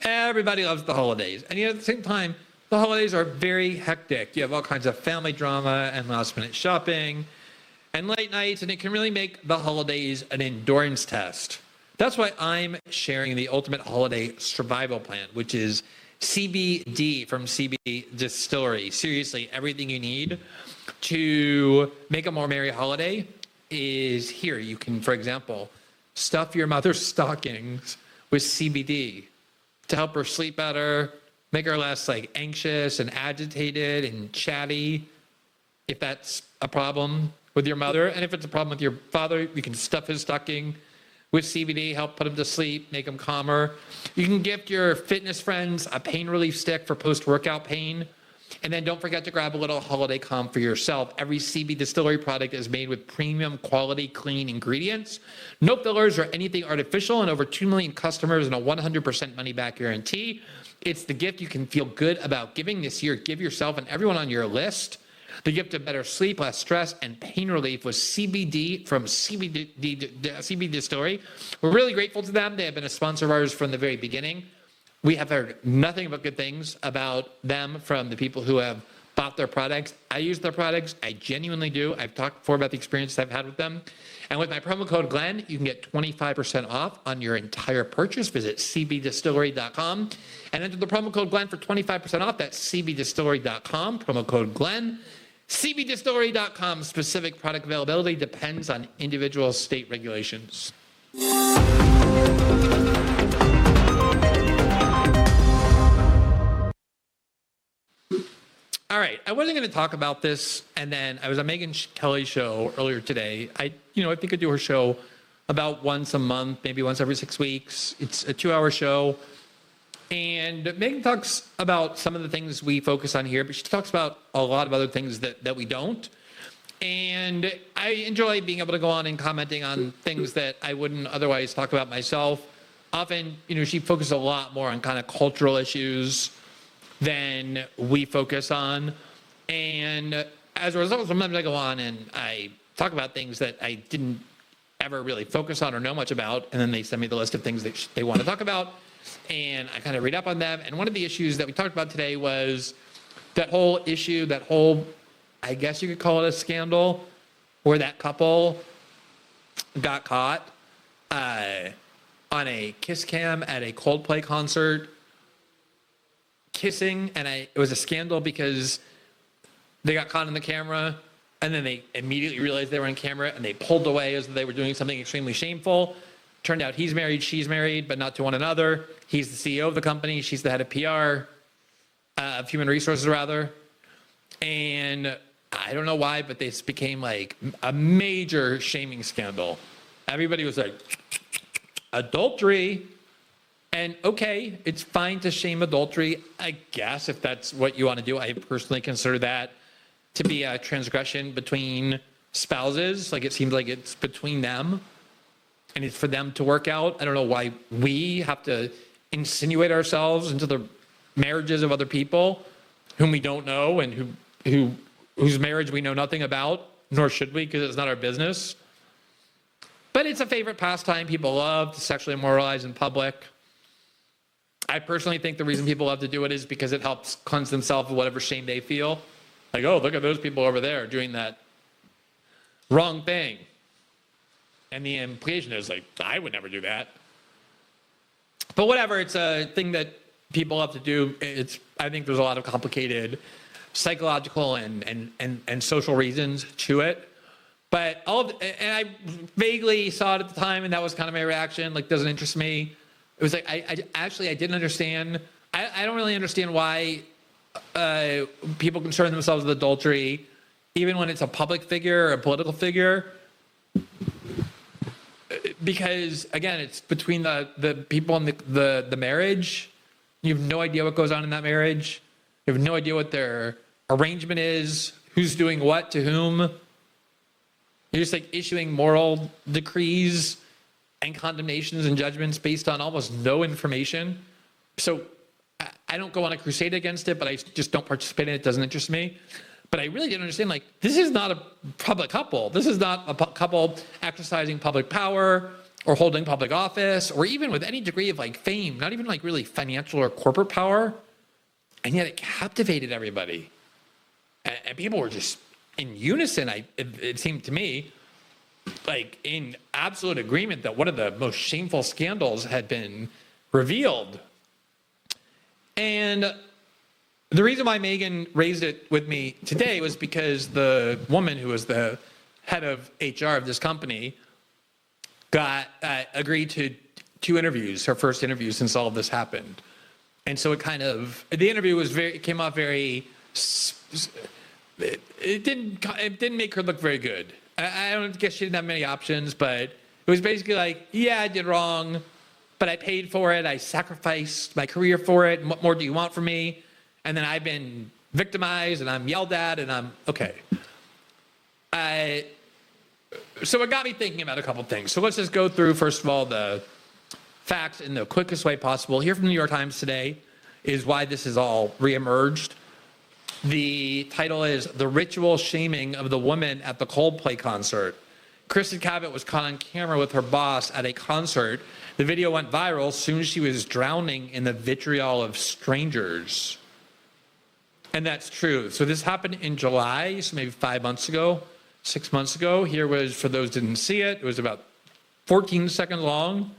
Everybody loves the holidays. And yet at the same time, the holidays are very hectic. You have all kinds of family drama and last minute shopping and late nights, and it can really make the holidays an endurance test. That's why I'm sharing the Ultimate Holiday Survival Plan, which is CBD from CBD Distillery. Seriously, everything you need to make a more merry holiday is here. You can, for example, stuff your mother's stockings with CBD to help her sleep better, make her less like anxious and agitated and chatty, if that's a problem with your mother. And if it's a problem with your father, you can stuff his stocking with CBD, help put him to sleep, make him calmer. You can gift your fitness friends a pain relief stick for post-workout pain. And then don't forget to grab a little holiday calm for yourself. Every CB Distillery product is made with premium quality, clean ingredients, no fillers or anything artificial, and over 2 million customers and a 100% money-back guarantee. It's the gift you can feel good about giving this year. Give yourself and everyone on your list the gift of better sleep, less stress, and pain relief with CBD from CB Distillery. We're really grateful to them. They have been a sponsor of ours from the very beginning. We have heard nothing but good things about them from the people who have bought their products. I use their products. I genuinely do. I've talked before about the experience I've had with them. And with my promo code Glenn, you can get 25% off on your entire purchase. Visit cbdistillery.com and enter the promo code Glenn for 25% off. That's cbdistillery.com, promo code Glenn. cbdistillery.com. Specific product availability depends on individual state regulations. All right, I wasn't going to talk about this, and then I was on Megyn Kelly's show earlier today. I think I do her show about once a month, maybe once every 6 weeks. It's a 2-hour show, and Megyn talks about some of the things we focus on here, but she talks about a lot of other things that we don't. And I enjoy being able to go on and commenting on things that I wouldn't otherwise talk about myself. Often, she focuses a lot more on kind of cultural issues than we focus on. And as a result, sometimes I go on and I talk about things that I didn't ever really focus on or know much about, and then they send me the list of things that they want to talk about, and I kind of read up on them. And one of the issues that we talked about today was that whole issue, I guess you could call it a scandal, where that couple got caught on a kiss cam at a Coldplay concert, kissing, and it was a scandal because they got caught on the camera, and then they immediately realized they were on camera, and they pulled away as though they were doing something extremely shameful. Turned out he's married, she's married, but not to one another. He's the CEO of the company, she's the head of PR, of human resources rather. And I don't know why, but this became like a major shaming scandal. Everybody was like, adultery. And okay, it's fine to shame adultery, I guess, if that's what you want to do. I personally consider that to be a transgression between spouses. Like, it seems like it's between them, and it's for them to work out. I don't know why we have to insinuate ourselves into the marriages of other people whom we don't know and whose marriage we know nothing about, nor should we, because it's not our business. But it's a favorite pastime people love to sexually immoralize in public. I personally think the reason people love to do it is because it helps cleanse themselves of whatever shame they feel. Like, oh, look at those people over there doing that wrong thing. And the implication is like, I would never do that. But whatever, it's a thing that people have to do. I think there's a lot of complicated psychological and social reasons to it. But and I vaguely saw it at the time, and that was kind of my reaction. Like, doesn't interest me. It was like, I didn't understand. I don't really understand why people concern themselves with adultery, even when it's a public figure or a political figure. Because, again, it's between the people in the marriage. You have no idea what goes on in that marriage. You have no idea what their arrangement is, who's doing what to whom. You're just like issuing moral decrees and condemnations and judgments based on almost no information. So I don't go on a crusade against it, but I just don't participate in it. It doesn't interest me. But I really didn't understand, like, this is not a public couple. This is not a couple exercising public power or holding public office or even with any degree of, like, fame, not even, like, really financial or corporate power. And yet it captivated everybody. And people were just in unison, it seemed to me, like, in absolute agreement that one of the most shameful scandals had been revealed. And the reason why Megan raised it with me today was because the woman who was the head of HR of this company agreed to 2 interviews, her first interview since all of this happened. And so the interview came off very, it didn't make her look very good. I don't guess she didn't have many options, but it was basically like, yeah, I did wrong, but I paid for it. I sacrificed my career for it. And what more do you want from me? And then I've been victimized and I'm yelled at and I'm okay. So it got me thinking about a couple things. So let's just go through, first of all, the facts in the quickest way possible. Here from the New York Times today is why this is all reemerged. The title is "The Ritual Shaming of the Woman at the Coldplay Concert." Kristen Cavett was caught on camera with her boss at a concert. The video went viral soon as she was drowning in the vitriol of strangers. And that's true. So this happened in July, so maybe 5 months ago, 6 months ago. Here was, for those who didn't see it, it was about 14 seconds long.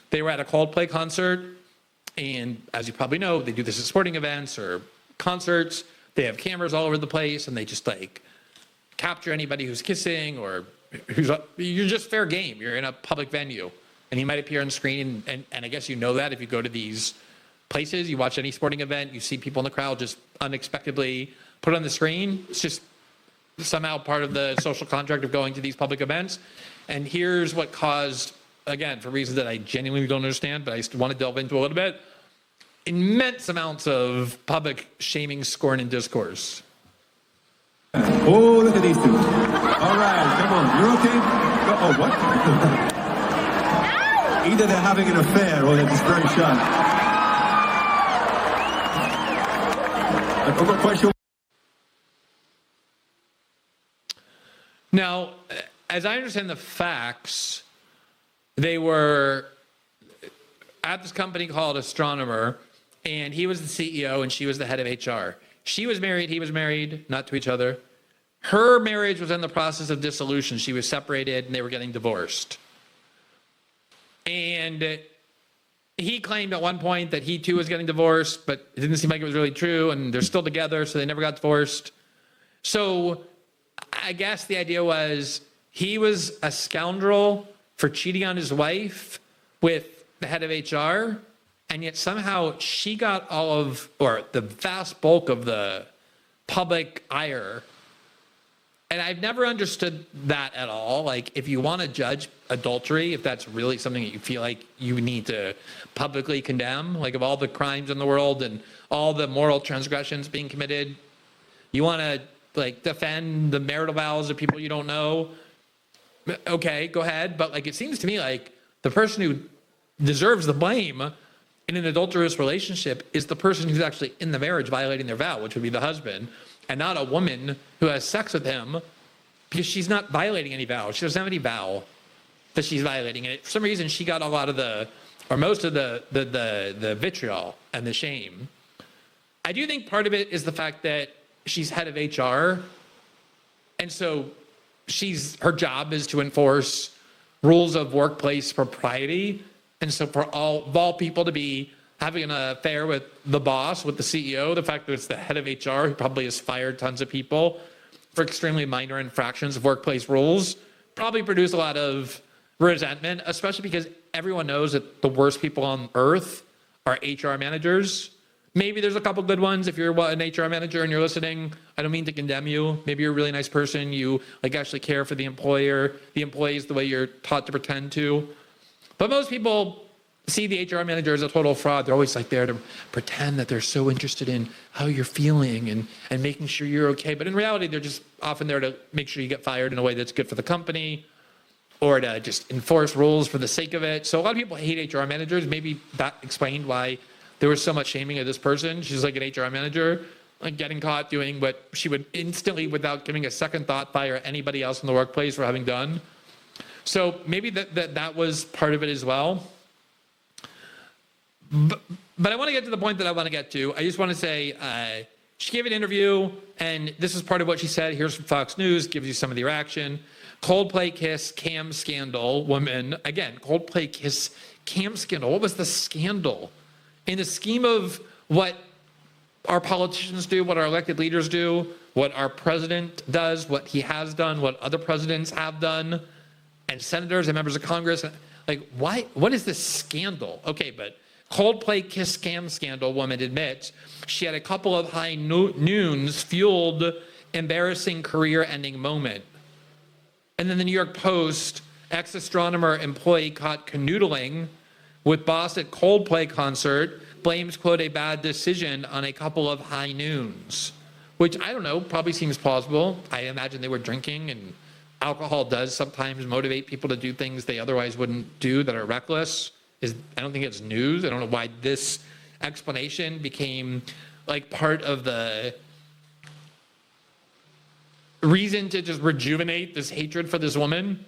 They were at a Coldplay concert, and as you probably know, they do this at sporting events or concerts. They have cameras all over the place, and they just like capture anybody who's kissing or you're just fair game. You're in a public venue, and you might appear on screen, and I guess you know that if you go to these places, you watch any sporting event, you see people in the crowd just unexpectedly put on the screen. It's just somehow part of the social contract of going to these public events. And here's what caused, again, for reasons that I genuinely don't understand, but I want to delve into a little bit, immense amounts of public shaming, scorn, and discourse. Oh, look at these two. All right, come on. You're okay? Oh, what? Either they're having an affair or they're just very shy. I've got a question. Now, as I understand the facts, they were at this company called Astronomer, and he was the CEO and she was the head of HR. She was married, he was married, not to each other. Her marriage was in the process of dissolution. She was separated and they were getting divorced. And he claimed at one point that he too was getting divorced, but it didn't seem like it was really true, and they're still together, so they never got divorced. So I guess the idea was he was a scoundrel for cheating on his wife with the head of HR, and yet somehow she got all of, or the vast bulk of the public ire. And I've never understood that at all. Like, if you want to judge adultery, if that's really something that you feel like you need to publicly condemn, like of all the crimes in the world and all the moral transgressions being committed, you want to like defend the marital vows of people you don't know, okay, go ahead. But like, it seems to me like the person who deserves the blame in an adulterous relationship is the person who's actually in the marriage violating their vow, which would be the husband, and not a woman who has sex with him, because she's not violating any vow. She doesn't have any vow that she's violating. And for some reason, she got a lot of most of the vitriol and the shame. I do think part of it is the fact that she's head of HR. And so her job is to enforce rules of workplace propriety. And so for all people to be having an affair with the boss, with the CEO, the fact that it's the head of HR who probably has fired tons of people for extremely minor infractions of workplace rules, probably produced a lot of resentment, especially because everyone knows that the worst people on earth are HR managers. Maybe there's a couple good ones. If you're an HR manager and you're listening, I don't mean to condemn you. Maybe you're a really nice person. You actually care for the employer, the employees, the way you're taught to pretend to. But most people see the HR manager as a total fraud. They're always there to pretend that they're so interested in how you're feeling and making sure you're okay. But in reality, they're just often there to make sure you get fired in a way that's good for the company or to just enforce rules for the sake of it. So a lot of people hate HR managers. Maybe that explained why there was so much shaming of this person. She's an HR manager, getting caught doing what she would instantly, without giving a second thought, fire anybody else in the workplace for having done. So maybe that was part of it as well. But I want to get to the point that I want to get to. I just want to say she gave an interview, and this is part of what she said. Here's from Fox News, gives you some of the reaction. Coldplay kiss cam scandal woman. Again, Coldplay kiss cam scandal. What was the scandal? In the scheme of what our politicians do, what our elected leaders do, what our president does, what he has done, what other presidents have done, and senators and members of Congress, why? What is this scandal? Okay, but Coldplay kiss scam scandal woman admits she had a couple of high noons fueled embarrassing career-ending moment. And then the New York Post, ex-astronomer employee caught canoodling with boss at Coldplay concert, blames, quote, a bad decision on a couple of high noons, which I don't know, probably seems plausible. I imagine they were drinking, and alcohol does sometimes motivate people to do things they otherwise wouldn't do that are reckless. I don't think it's news. I don't know why this explanation became part of the reason to just rejuvenate this hatred for this woman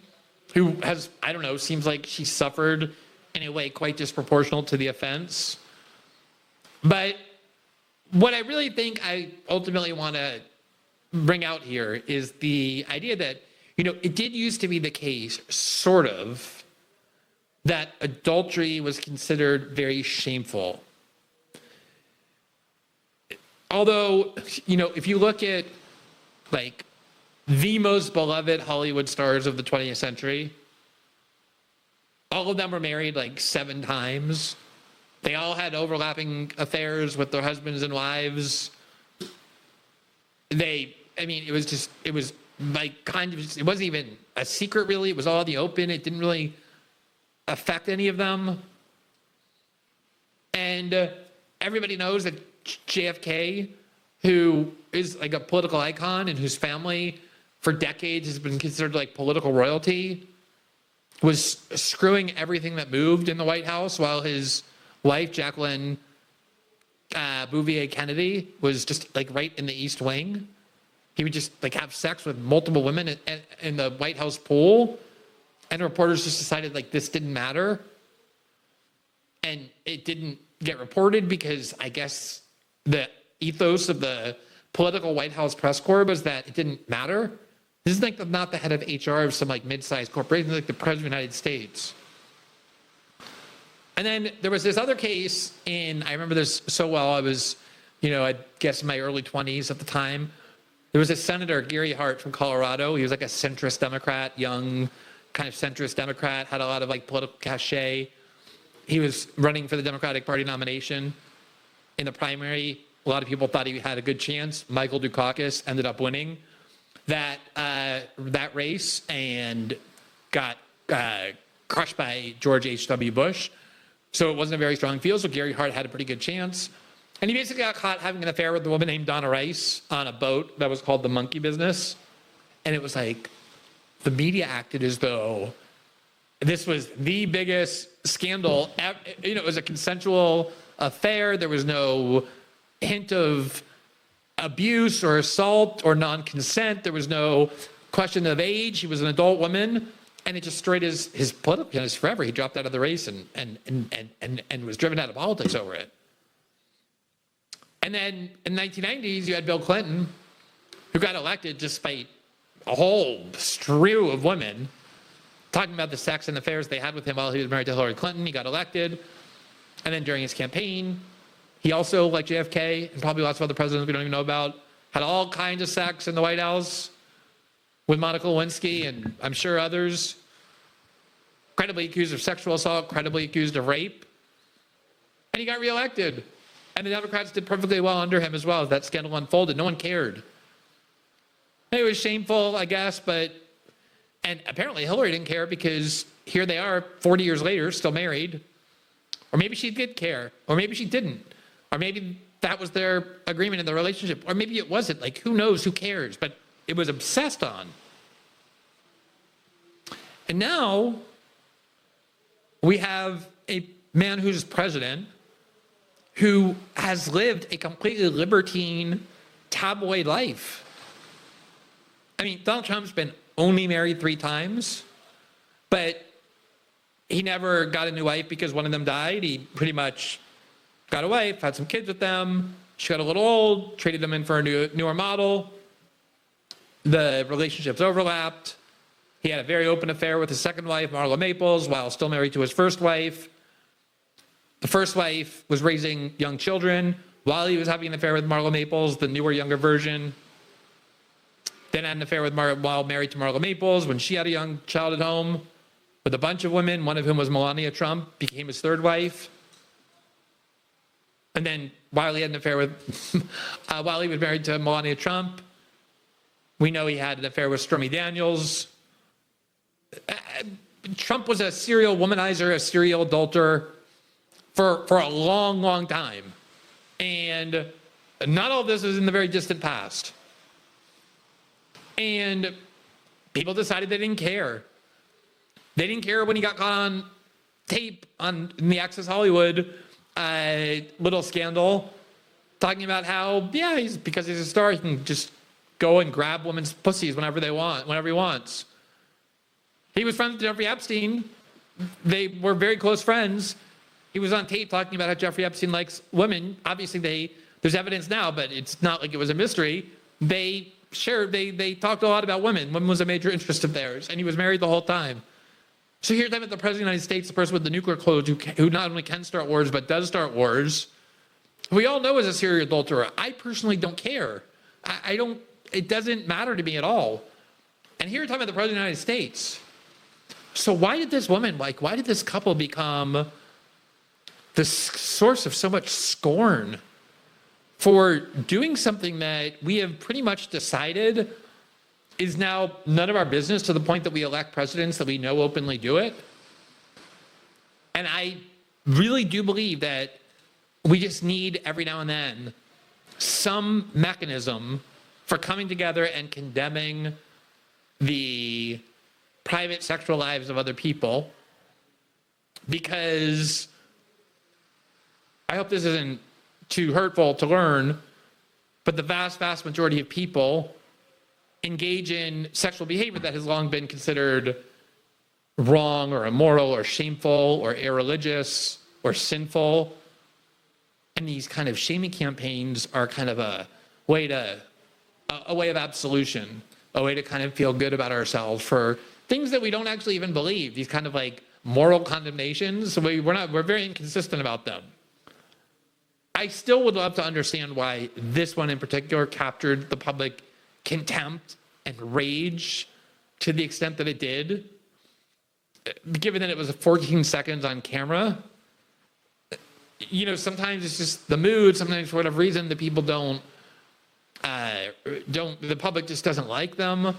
who has, I don't know, seems like she suffered in a way quite disproportional to the offense. But what I really think I ultimately want to bring out here is the idea that, it did used to be the case, sort of, that adultery was considered very shameful. Although, if you look at the most beloved Hollywood stars of the 20th century, all of them were married 7 times. They all had overlapping affairs with their husbands and wives. It wasn't even a secret really. It was all in the open. It didn't really affect any of them. And everybody knows that JFK, who is a political icon and whose family for decades has been considered political royalty, was screwing everything that moved in the White House while his wife, Jacqueline Bouvier Kennedy, was just right in the East Wing. He would just have sex with multiple women in the White House pool. And reporters just decided this didn't matter. And it didn't get reported because I guess the ethos of the political White House press corps was that it didn't matter. This is not the head of HR of some mid-sized corporation, the President of the United States. And then there was this other case I remember this so well, I was, I guess in my early 20s at the time. There was a senator, Gary Hart from Colorado. He was a centrist Democrat, young, kind of centrist Democrat, had a lot of political cachet. He was running for the Democratic Party nomination. In the primary, a lot of people thought he had a good chance. Michael Dukakis ended up winning that race and got crushed by George H.W. Bush. So it wasn't a very strong field. So Gary Hart had a pretty good chance. And he basically got caught having an affair with a woman named Donna Rice on a boat that was called the Monkey Business. And it was the media acted as though this was the biggest scandal. It was a consensual affair. There was no hint of abuse or assault or non-consent. There was no question of age. He was an adult woman. And it just destroyed his political candidacy forever. He dropped out of the race and was driven out of politics over it. And then in the 1990s, you had Bill Clinton, who got elected despite a whole strew of women talking about the sex and affairs they had with him while he was married to Hillary Clinton. He got elected. And then during his campaign, he also, like JFK and probably lots of other presidents we don't even know about, had all kinds of sex in the White House with Monica Lewinsky and I'm sure others. Credibly accused of sexual assault, credibly accused of rape. And he got reelected. And the Democrats did perfectly well under him as well as that scandal unfolded. No one cared. It was shameful, I guess, and apparently Hillary didn't care because here they are 40 years later, still married. Or maybe she did care, or maybe she didn't. Or maybe that was their agreement in the relationship, or maybe it wasn't. Like, who knows, who cares? But it was obsessed on. And now we have a man who's president who has lived a completely libertine, tabloid life. I mean, Donald Trump's been only married 3 times, but he never got a new wife because one of them died. He pretty much got a wife, had some kids with them. She got a little old, traded them in for a newer model. The relationships overlapped. He had a very open affair with his second wife, Marla Maples, while still married to his first wife. The first wife was raising young children while he was having an affair with Marla Maples, the newer, younger version. Then had an affair with while married to Marla Maples when she had a young child at home with a bunch of women, one of whom was Melania Trump, became his third wife. And then while he had an affair with, while he was married to Melania Trump, we know he had an affair with Stormy Daniels. Trump was a serial womanizer, a serial adulterer for a long, long time. And not all this is in the very distant past. And people decided they didn't care. They didn't care when he got caught on tape in the Access Hollywood little scandal, talking about how, yeah, because he's a star, he can just go and grab women's pussies whenever he wants. He was friends with Jeffrey Epstein. They were very close friends. He was on tape talking about how Jeffrey Epstein likes women. Obviously, there's evidence now, but it's not like it was a mystery. They talked a lot about women. Women was a major interest of theirs, and he was married the whole time. So here's them at the President of the United States, the person with the nuclear codes who not only can start wars, but does start wars. We all know is a serial adulterer. I personally don't care. It doesn't matter to me at all. And here you're talking about the President of the United States. So why did this woman, why did this couple become the source of so much scorn for doing something that we have pretty much decided is now none of our business, to the point that we elect presidents that we know openly do it? And I really do believe that we just need every now and then some mechanism for coming together and condemning the private sexual lives of other people, because I hope this isn't too hurtful to learn, but the vast, vast majority of people engage in sexual behavior that has long been considered wrong or immoral or shameful or irreligious or sinful. And these kind of shaming campaigns are kind of a way of absolution, a way to kind of feel good about ourselves for things that we don't actually even believe. These kind of like moral condemnations, we're very inconsistent about them. I still would love to understand why this one in particular captured the public contempt and rage to the extent that it did, given that it was 14 seconds on camera. You know, sometimes it's just the mood. Sometimes for whatever reason, the people the public just doesn't like them.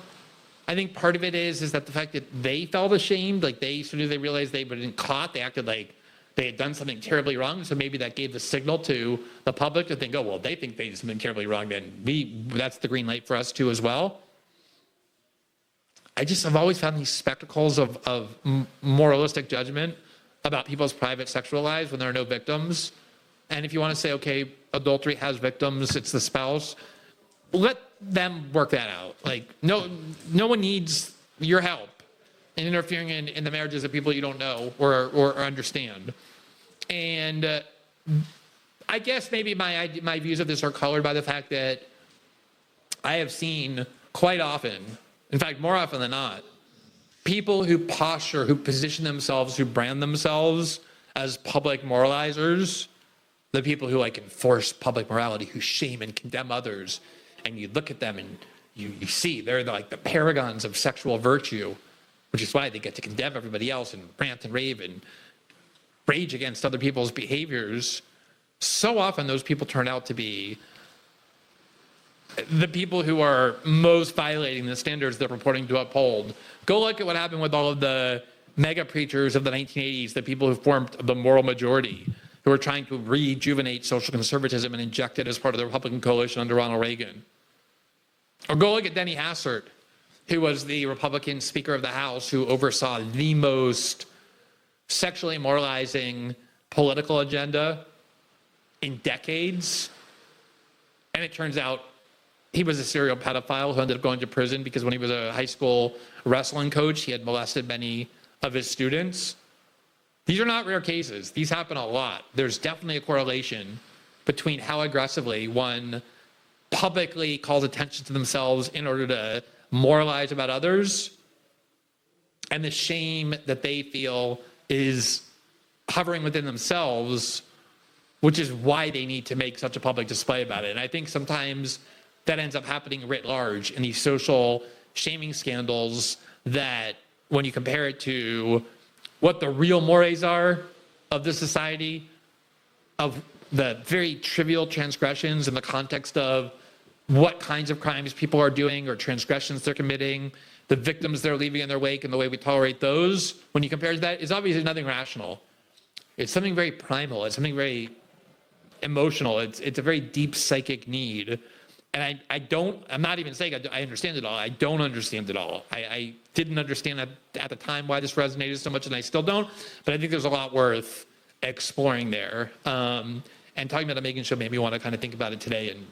I think part of it is that the fact that they felt ashamed, like as soon as they realized they were caught, they acted like they had done something terribly wrong. So maybe that gave the signal to the public to think, oh, well, they think they did something terribly wrong, then that's the green light for us too as well. I've always found these spectacles of moralistic judgment about people's private sexual lives when there are no victims. And if you want to say, okay, adultery has victims, it's the spouse, let them work that out. Like, no one needs your help in interfering in the marriages of people you don't know or understand. And I guess maybe my views of this are colored by the fact that I have seen quite often, in fact, more often than not, people who posture, who position themselves, who brand themselves as public moralizers, the people who like enforce public morality, who shame and condemn others, and you look at them and you see they're like the paragons of sexual virtue, which is why they get to condemn everybody else and rant and rave and rage against other people's behaviors. So often those people turn out to be the people who are most violating the standards they're purporting to uphold. Go look at what happened with all of the mega preachers of the 1980s, the people who formed the moral majority, who were trying to rejuvenate social conservatism and inject it as part of the Republican coalition under Ronald Reagan. Or go look at Denny Hassert, who was the Republican Speaker of the House who oversaw the most sexually moralizing political agenda in decades. And it turns out he was a serial pedophile who ended up going to prison because when he was a high school wrestling coach, he had molested many of his students. These are not rare cases. These happen a lot. There's definitely a correlation between how aggressively one publicly calls attention to themselves in order to moralize about others and the shame that they feel is hovering within themselves, which is why they need to make such a public display about it. And I think sometimes that ends up happening writ large in these social shaming scandals that when you compare it to what the real mores are of the society, of the very trivial transgressions in the context of what kinds of crimes people are doing or transgressions they're committing, the victims they're leaving in their wake and the way we tolerate those, when you compare to that, it's obviously nothing rational. It's something very primal. It's something very emotional. It's a very deep psychic need. And I'm not even saying I understand it all. I don't understand it all. I didn't understand at the time why this resonated so much, and I still don't. But I think there's a lot worth exploring there. And talking about the Megan show made me want to kind of think about it today and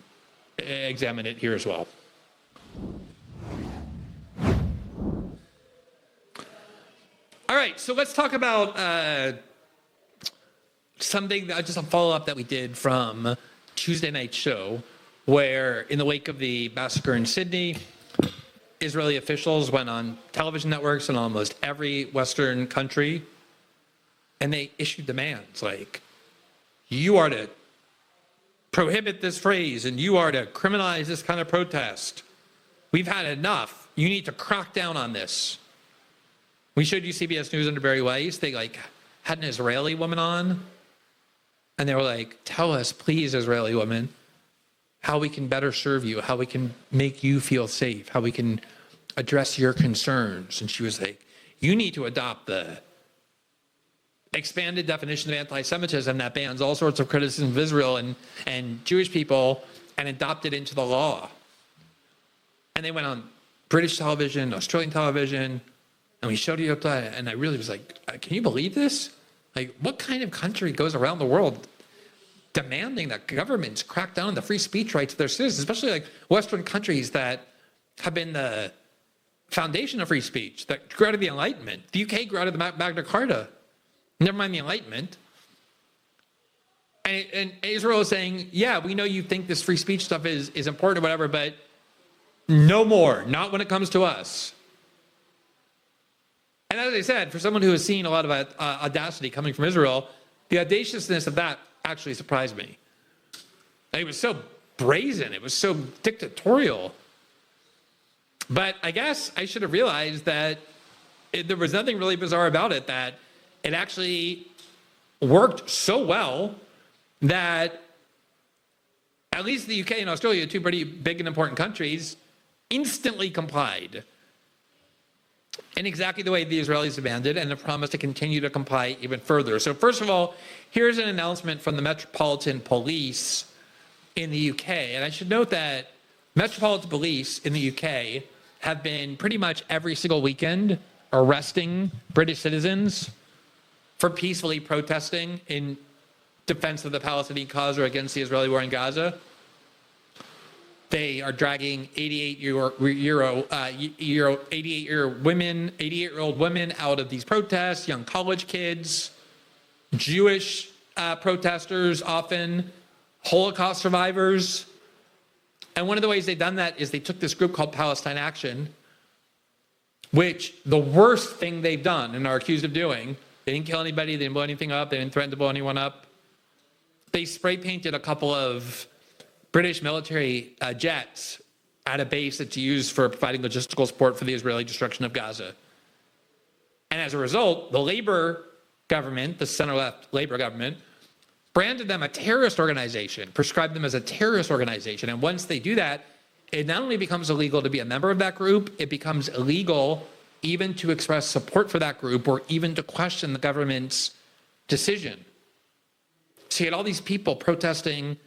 examine it here as well. All right, so let's talk about something, just a follow-up that we did from Tuesday night's show, where in the wake of the massacre in Sydney, Israeli officials went on television networks in almost every Western country, and they issued demands like, you are to prohibit this phrase, and you are to criminalize this kind of protest. We've had enough. You need to crack down on this. We showed you CBS News under Barry Weiss. They had an Israeli woman on, and they were like, tell us, please, Israeli woman, how we can better serve you, how we can make you feel safe, how we can address your concerns. And she was like, you need to adopt the expanded definition of anti-Semitism that bans all sorts of criticism of Israel and Jewish people and adopt it into the law. And they went on British television, Australian television, and we showed you up that, and I really was like, can you believe this? Like, what kind of country goes around the world demanding that governments crack down on the free speech rights of their citizens, especially like Western countries that have been the foundation of free speech, that grew out of the Enlightenment. The UK grew out of the Magna Carta. Never mind the Enlightenment. And Israel is saying, yeah, we know you think this free speech stuff is important or whatever, but no more, not when it comes to us. And as I said, for someone who has seen a lot of audacity coming from Israel, the audaciousness of that actually surprised me. It was so brazen. It was so dictatorial. But I guess I should have realized that there was nothing really bizarre about it, that it actually worked so well that at least the UK and Australia, two pretty big and important countries, instantly complied in exactly the way the Israelis demanded, and have promised to continue to comply even further. So first of all, here's an announcement from the Metropolitan Police in the UK. And I should note that Metropolitan Police in the UK have been pretty much every single weekend arresting British citizens for peacefully protesting in defense of the Palestinian cause or against the Israeli war in Gaza. They are dragging 88-year-old women out of these protests, young college kids, Jewish protesters, often Holocaust survivors. And one of the ways they've done that is they took this group called Palestine Action, which the worst thing they've done and are accused of doing, they didn't kill anybody, they didn't blow anything up, they didn't threaten to blow anyone up. They spray painted a couple of British military jets at a base that's used for providing logistical support for the Israeli destruction of Gaza. And as a result, the Labour government, the center-left Labour government, branded them a terrorist organization, prescribed them as a terrorist organization. And once they do that, it not only becomes illegal to be a member of that group, it becomes illegal even to express support for that group or even to question the government's decision. So you had all these people protesting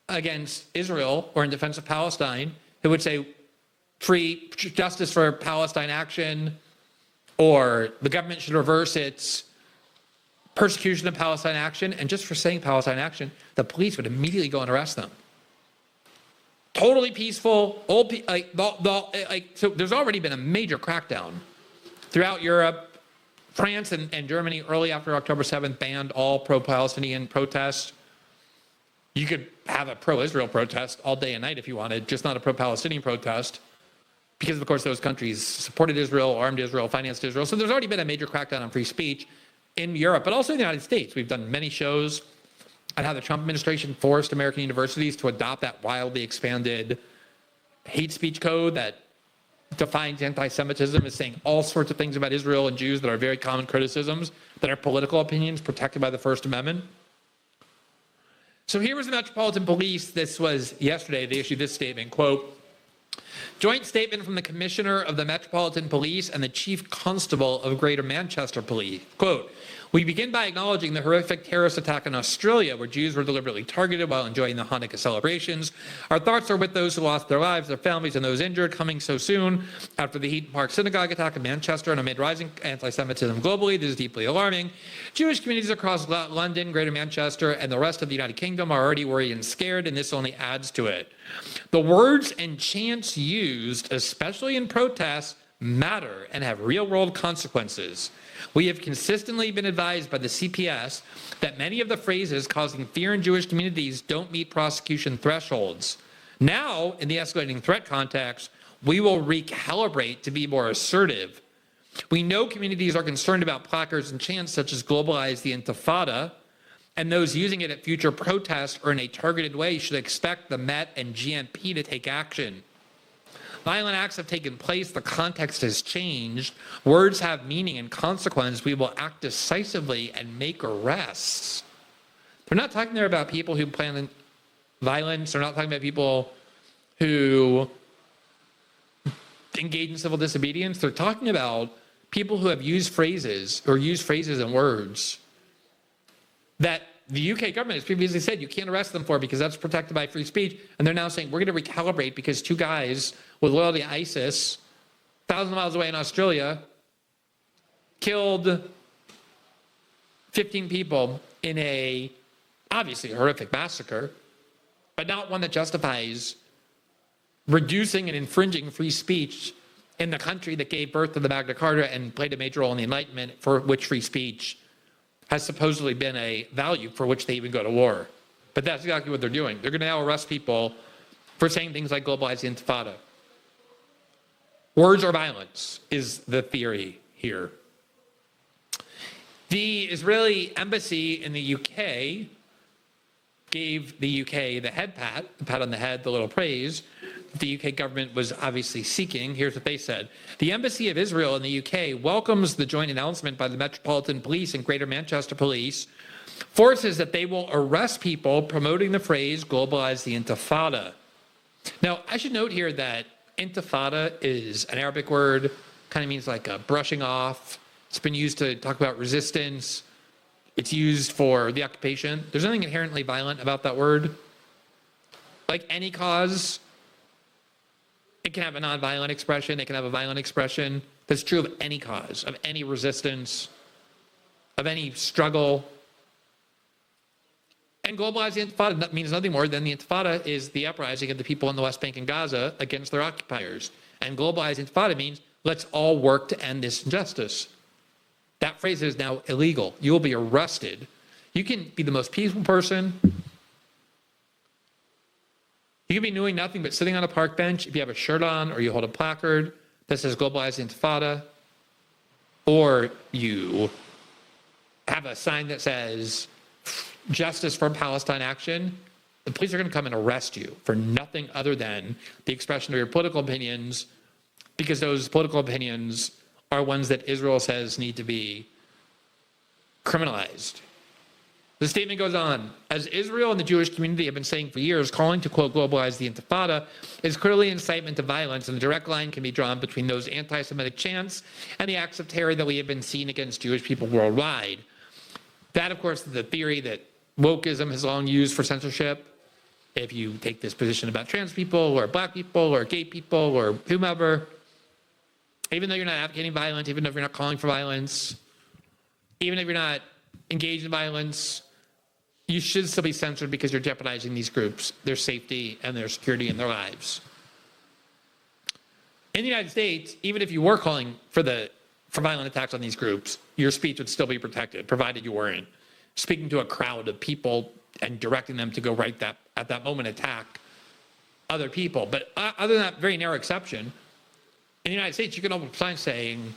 against Israel or in defense of Palestine who would say free justice for Palestine action, or the government should reverse its persecution of Palestine action. And just for saying Palestine action, the police would immediately go and arrest them. Totally peaceful, so there's already been a major crackdown throughout Europe. France and Germany early after October 7th banned all pro-Palestinian protests. You could have a pro-Israel protest all day and night if you wanted, just not a pro-Palestinian protest, because of course those countries supported Israel, armed Israel, financed Israel. So there's already been a major crackdown on free speech in Europe, but also in the United States. We've done many shows on how the Trump administration forced American universities to adopt that wildly expanded hate speech code that defines anti-Semitism as saying all sorts of things about Israel and Jews that are very common criticisms, that are political opinions protected by the First Amendment. So here was the Metropolitan Police. This was yesterday. They issued this statement, quote, "Joint statement from the Commissioner of the Metropolitan Police and the Chief Constable of Greater Manchester Police. Quote, we begin by acknowledging the horrific terrorist attack in Australia where Jews were deliberately targeted while enjoying the Hanukkah celebrations. Our thoughts are with those who lost their lives, their families, and those injured coming so soon after the Heaton Park Synagogue attack in Manchester and amid rising anti-Semitism globally. This is deeply alarming. Jewish communities across London, Greater Manchester, and the rest of the United Kingdom are already worried and scared, and this only adds to it. The words and chants used, especially in protests, matter and have real-world consequences. We have consistently been advised by the CPS that many of the phrases causing fear in Jewish communities don't meet prosecution thresholds. Now, in the escalating threat context, we will recalibrate to be more assertive. We know communities are concerned about placards and chants such as globalize the Intifada, and those using it at future protests or in a targeted way should expect the Met and GMP to take action. Violent acts have taken place. The context has changed. Words have meaning and consequence. We will act decisively and make arrests." They're not talking there about people who plan violence. They're not talking about people who engage in civil disobedience. They're talking about people who have used phrases and words that the UK government has previously said you can't arrest them for because that's protected by free speech. And they're now saying we're going to recalibrate because two guys with loyalty to ISIS, 1,000 miles away in Australia, killed 15 people in a obviously horrific massacre, but not one that justifies reducing and infringing free speech in the country that gave birth to the Magna Carta and played a major role in the Enlightenment, for which free speech has supposedly been a value for which they even go to war. But that's exactly what they're doing. They're going to now arrest people for saying things like globalize the Intifada. Words or violence is the theory here. The Israeli embassy in the UK gave the UK the pat on the head, the little praise the UK government was obviously seeking. Here's what they said. The Embassy of Israel in the UK welcomes the joint announcement by the Metropolitan Police and Greater Manchester Police, forces that they will arrest people promoting the phrase globalize the Intifada. Now, I should note here that Intifada is an Arabic word, kind of means like a brushing off. It's been used to talk about resistance. It's used for the occupation. There's nothing inherently violent about that word. Like any cause, it can have a non-violent expression. It can have a violent expression. That's true of any cause, of any resistance, of any struggle. And globalize the Intifada means nothing more than the Intifada is the uprising of the people in the West Bank and Gaza against their occupiers. And globalize the Intifada means let's all work to end this injustice. That phrase is now illegal. You will be arrested. You can be the most peaceful person. You can be doing nothing but sitting on a park bench if you have a shirt on or you hold a placard that says globalize the Intifada. or you have a sign that says Justice for Palestine Action, the police are going to come and arrest you for nothing other than the expression of your political opinions, because those political opinions are ones that Israel says need to be criminalized. The statement goes on, as Israel and the Jewish community have been saying for years, calling to, quote, globalize the Intifada is clearly incitement to violence, and a direct line can be drawn between those anti-Semitic chants and the acts of terror that we have been seeing against Jewish people worldwide. That, of course, is the theory that wokeism has long used for censorship. If you take this position about trans people or black people or gay people or whomever, even though you're not advocating violence, even if you're not calling for violence, even if you're not engaged in violence, you should still be censored because you're jeopardizing these groups, their safety and their security and their lives. In the United States, even if you were calling for violent attacks on these groups, your speech would still be protected, provided you weren't speaking to a crowd of people and directing them to go right at that moment attack other people. But other than that very narrow exception, in the United States, you can open signs saying,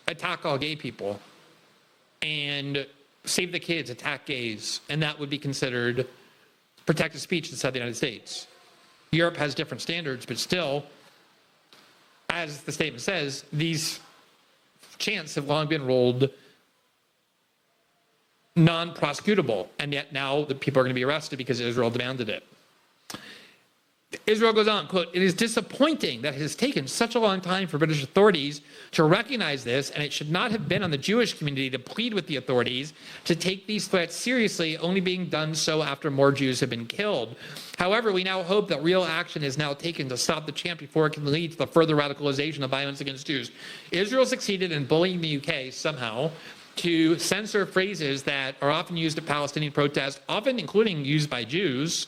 attack all gay people, and save the kids, attack gays, and that would be considered protected speech inside the United States. Europe has different standards, but still, as the statement says, these chants have long been ruled non-prosecutable, and yet now the people are going to be arrested because Israel demanded it. Israel goes on, quote, it is disappointing that it has taken such a long time for British authorities to recognize this, and it should not have been on the Jewish community to plead with the authorities to take these threats seriously, only being done so after more Jews have been killed. However, we now hope that real action is now taken to stop the chant before it can lead to the further radicalization of violence against Jews. Israel succeeded in bullying the UK somehow to censor phrases that are often used at Palestinian protests, often including used by Jews.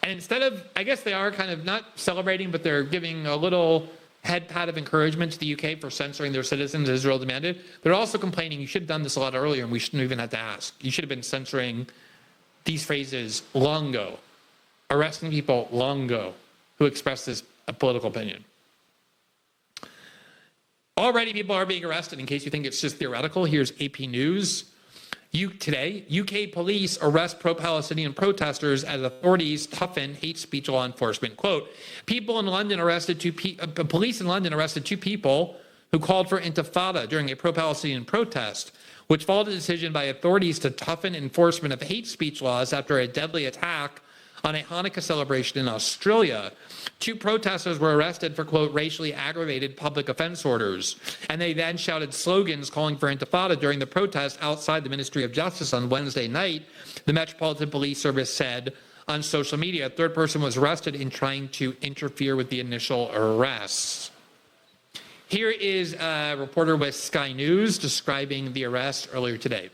And instead of, I guess they are kind of not celebrating, but they're giving a little head pat of encouragement to the UK for censoring their citizens, as Israel demanded. They're also complaining, you should have done this a lot earlier and we shouldn't even have to ask. You should have been censoring these phrases long ago, arresting people long ago who express this political opinion. Already people are being arrested. In case you think it's just theoretical, here's AP News. Today, UK police arrest pro-Palestinian protesters as authorities toughen hate speech law enforcement. Quote, police in London arrested two people who called for intifada during a pro-Palestinian protest, which followed a decision by authorities to toughen enforcement of hate speech laws after a deadly attack on a Hanukkah celebration in Australia. Two protesters were arrested for, quote, racially aggravated public offense orders, and they then shouted slogans calling for intifada during the protest outside the Ministry of Justice on Wednesday night, the Metropolitan Police Service said on social media. A third person was arrested in trying to interfere with the initial arrests. Here is a reporter with Sky News describing the arrest earlier today.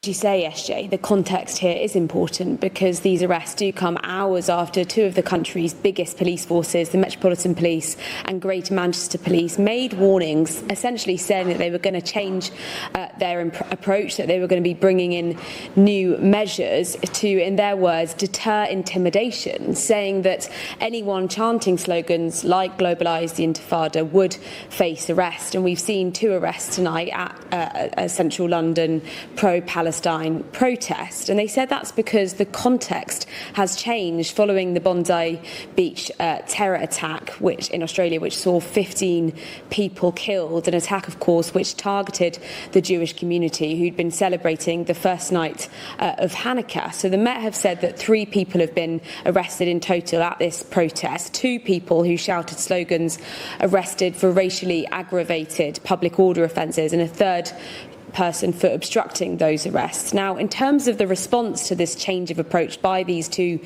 As you say, SJ, the context here is important because these arrests do come hours after two of the country's biggest police forces, the Metropolitan Police and Greater Manchester Police, made warnings essentially saying that they were going to change their approach, that they were going to be bringing in new measures to, in their words, deter intimidation, saying that anyone chanting slogans like globalise the Intifada would face arrest. And we've seen two arrests tonight at a central London pro-Palestine protest, and they said that's because the context has changed following the Bondi Beach terror attack, which in Australia, which saw 15 people killed, an attack, of course, which targeted the Jewish community who'd been celebrating the first night of Hanukkah. So the Met have said that 3 people have been arrested in total at this protest, 2 people who shouted slogans arrested for racially aggravated public order offences, and a third person for obstructing those arrests. Now, in terms of the response to this change of approach by these two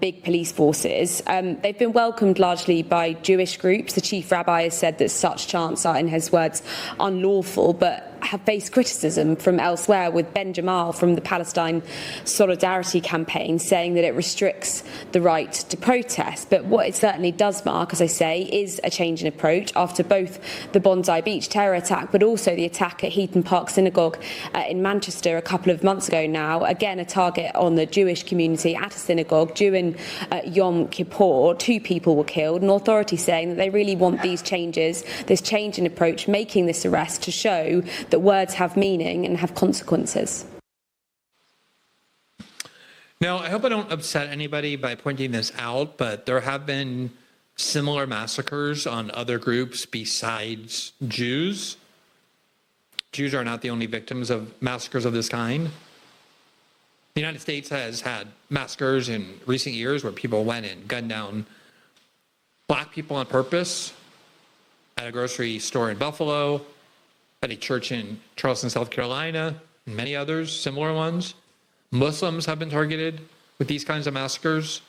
big police forces, they've been welcomed largely by Jewish groups. The chief rabbi has said that such chants are, in his words, unlawful, but have faced criticism from elsewhere, with Ben Jamal from the Palestine Solidarity Campaign saying that it restricts the right to protest. But what it certainly does mark, as I say, is a change in approach after both the Bondi Beach terror attack, but also the attack at Heaton Park Synagogue in Manchester a couple of months ago now. Again, a target on the Jewish community at a synagogue during Yom Kippur. 2 people were killed, and authorities saying that they really want these changes, this change in approach, making this arrest to show that words have meaning and have consequences. Now, I hope I don't upset anybody by pointing this out, but there have been similar massacres on other groups besides Jews. Jews are not the only victims of massacres of this kind. The United States has had massacres in recent years where people went and gunned down black people on purpose at a grocery store in Buffalo, at a church in Charleston, South Carolina, and many others, similar ones. Muslims have been targeted with these kinds of massacres,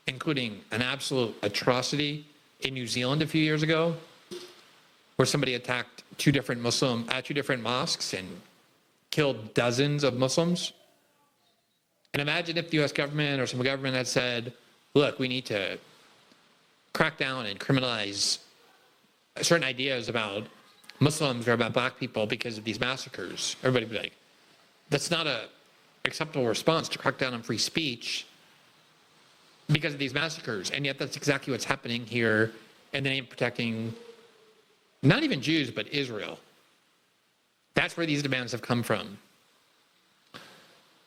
including an absolute atrocity in New Zealand a few years ago, where somebody attacked two different mosques and killed dozens of Muslims. And imagine if the US government or some government had said, look, we need to crack down and criminalize certain ideas about Muslims or about black people because of these massacres. Everybody would be like, that's not an acceptable response to crack down on free speech because of these massacres. And yet that's exactly what's happening here in the name of protecting not even Jews, but Israel. That's where these demands have come from.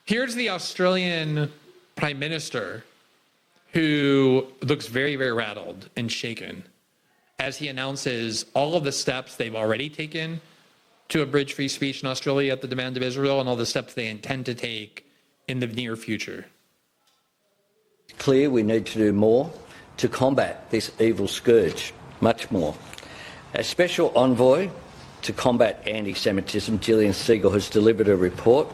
Here's the Australian Prime Minister who looks very, very rattled and shaken as he announces all of the steps they've already taken to abridge free speech in Australia at the demand of Israel and all the steps they intend to take in the near future. Clear we need to do more to combat this evil scourge, much more. As Special Envoy to combat anti-Semitism, Gillian Segal has delivered a report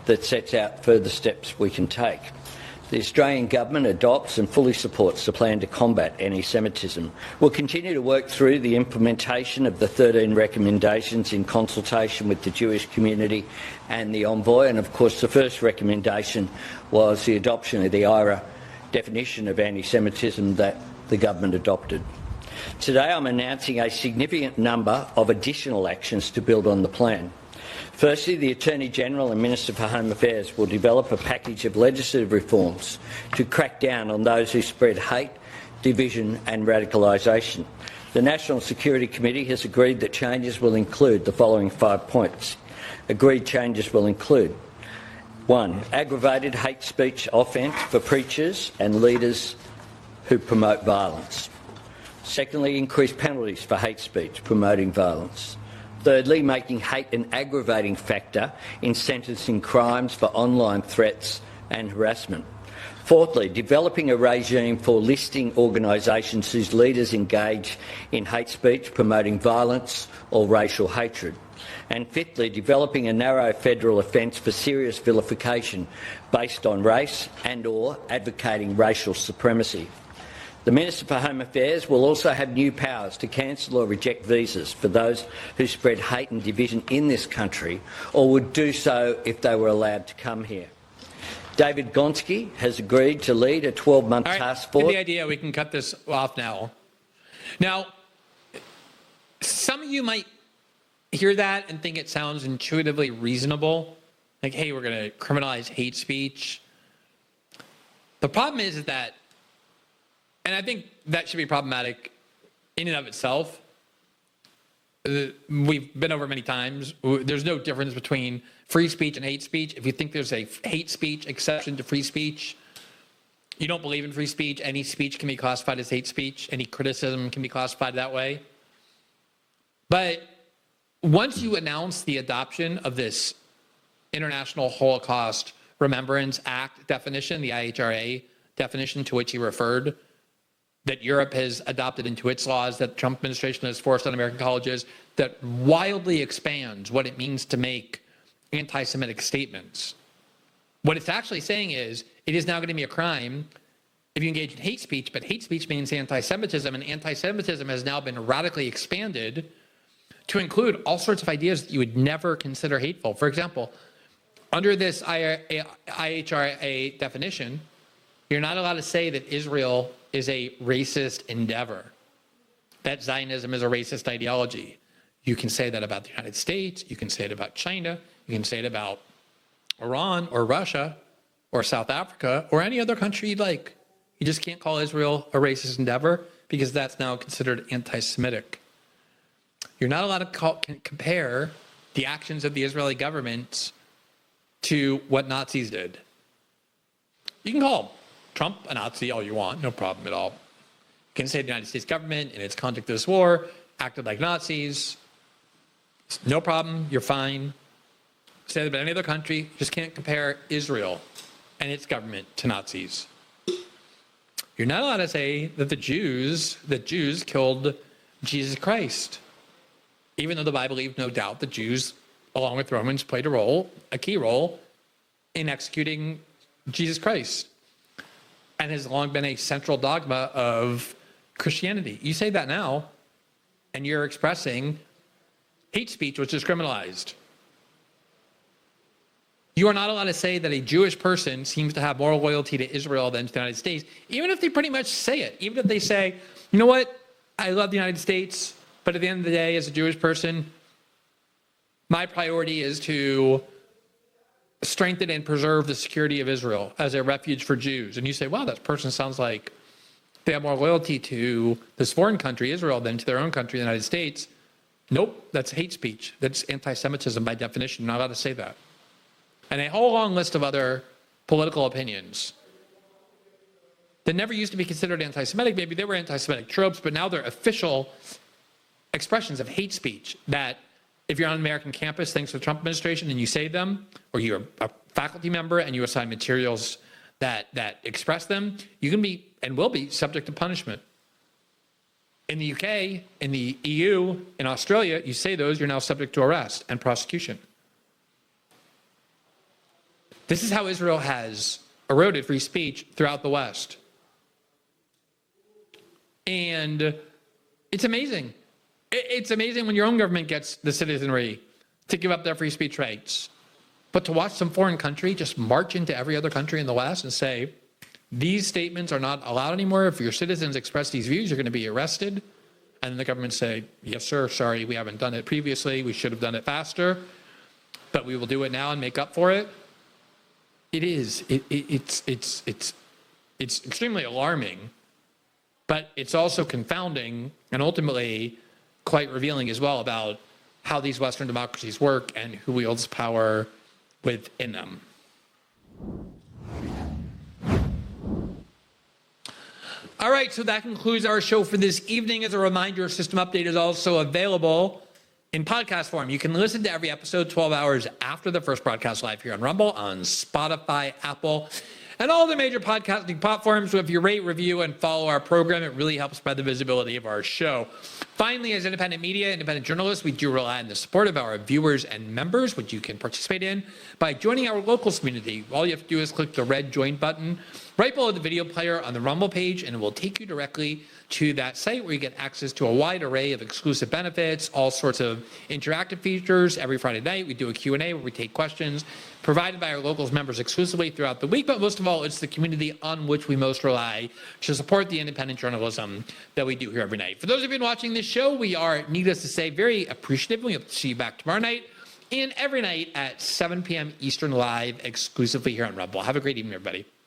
that sets out further steps we can take. The Australian Government adopts and fully supports the plan to combat anti-Semitism. We'll continue to work through the implementation of the 13 recommendations in consultation with the Jewish community and the Envoy, and of course the first recommendation was the adoption of the IRA definition of anti-Semitism that the Government adopted. Today I'm announcing a significant number of additional actions to build on the plan. Firstly, the Attorney-General and Minister for Home Affairs will develop a package of legislative reforms to crack down on those who spread hate, division and radicalisation. The National Security Committee has agreed that changes will include the following 5 points. Agreed changes will include 1. Aggravated hate speech offence for preachers and leaders who promote violence. Secondly, increased penalties for hate speech promoting violence. Thirdly, making hate an aggravating factor in sentencing crimes for online threats and harassment. Fourthly, developing a regime for listing organisations whose leaders engage in hate speech promoting violence or racial hatred. And fifthly, developing a narrow federal offence for serious vilification based on race and or advocating racial supremacy. The Minister for Home Affairs will also have new powers to cancel or reject visas for those who spread hate and division in this country or would do so if they were allowed to come here. David Gonski has agreed to lead a 12-month task force. Get the idea. We can cut this off now. Now, some of you might hear that and think it sounds intuitively reasonable. Like, hey, we're going to criminalize hate speech. The problem is that, and I think that should be problematic in and of itself. We've been over many times. There's no difference between free speech and hate speech. If you think there's a hate speech exception to free speech, you don't believe in free speech. Any speech can be classified as hate speech. Any criticism can be classified that way. But once you announce the adoption of this International Holocaust Remembrance Act definition, the IHRA definition to which he referred, that Europe has adopted into its laws, that the Trump administration has forced on American colleges, that wildly expands what it means to make anti-Semitic statements. What it's actually saying is, it is now going to be a crime if you engage in hate speech, but hate speech means anti-Semitism, and anti-Semitism has now been radically expanded to include all sorts of ideas that you would never consider hateful. For example, under this IHRA definition, You're not allowed to say that Israel is a racist endeavor, that Zionism is a racist ideology. You can say that about the United States. You can say it about China. You can say it about Iran or Russia or South Africa or any other country you'd like. You just can't call Israel a racist endeavor because that's now considered anti-Semitic. You're not allowed to compare the actions of the Israeli government to what Nazis did. You can call Trump a Nazi all you want, no problem at all. You can say the United States government in its conduct of this war acted like Nazis. No problem, you're fine. Say that about any other country, you just can't compare Israel and its government to Nazis. You're not allowed to say that the Jews killed Jesus Christ. Even though the Bible leaves no doubt that Jews, along with Romans, played a key role in executing Jesus Christ, and has long been a central dogma of Christianity. You say that now, and you're expressing hate speech, which is criminalized. You are not allowed to say that a Jewish person seems to have more loyalty to Israel than to the United States, even if they pretty much say it. Even if they say, you know what, I love the United States, but at the end of the day, as a Jewish person, my priority is to strengthen and preserve the security of Israel as a refuge for Jews. And you say, wow, that person sounds like they have more loyalty to this foreign country, Israel, than to their own country, the United States. Nope, that's hate speech. That's anti-Semitism by definition. You're not allowed to say that. And a whole long list of other political opinions that never used to be considered anti-Semitic. Maybe they were anti-Semitic tropes, but now they're official expressions of hate speech that if you're on an American campus thanks to the Trump administration and you say them, or you're a faculty member and you assign materials that express them, you can be and will be subject to punishment. In the UK, in the EU, in Australia, you say those, you're now subject to arrest and prosecution. This is how Israel has eroded free speech throughout the West. And it's amazing. It's amazing when your own government gets the citizenry to give up their free speech rights. But to watch some foreign country just march into every other country in the West and say, these statements are not allowed anymore. If your citizens express these views, you're going to be arrested. And then the government say, yes, sir, sorry, we haven't done it previously. We should have done it faster. But we will do it now and make up for it. It's extremely alarming, but it's also confounding and ultimately quite revealing as well about how these Western democracies work and who wields power within them. All right, so that concludes our show for this evening. As a reminder, System Update is also available in podcast form. You can listen to every episode 12 hours after the first broadcast live here on Rumble, on Spotify, Apple, and all the major podcasting platforms. So if you rate, review, and follow our program, it really helps spread the visibility of our show. Finally, as independent media, independent journalists, we do rely on the support of our viewers and members, which you can participate in by joining our locals community. All you have to do is click the red join button right below the video player on the Rumble page, and it will take you directly to that site where you get access to a wide array of exclusive benefits, all sorts of interactive features. Every Friday night, we do a Q&A where we take questions provided by our locals members exclusively throughout the week. But most of all, it's the community on which we most rely to support the independent journalism that we do here every night. For those of you watching this show, we are, needless to say, very appreciative. We hope to see you back tomorrow night and every night at 7 p.m. Eastern live exclusively here on Rumble. Have a great evening, everybody.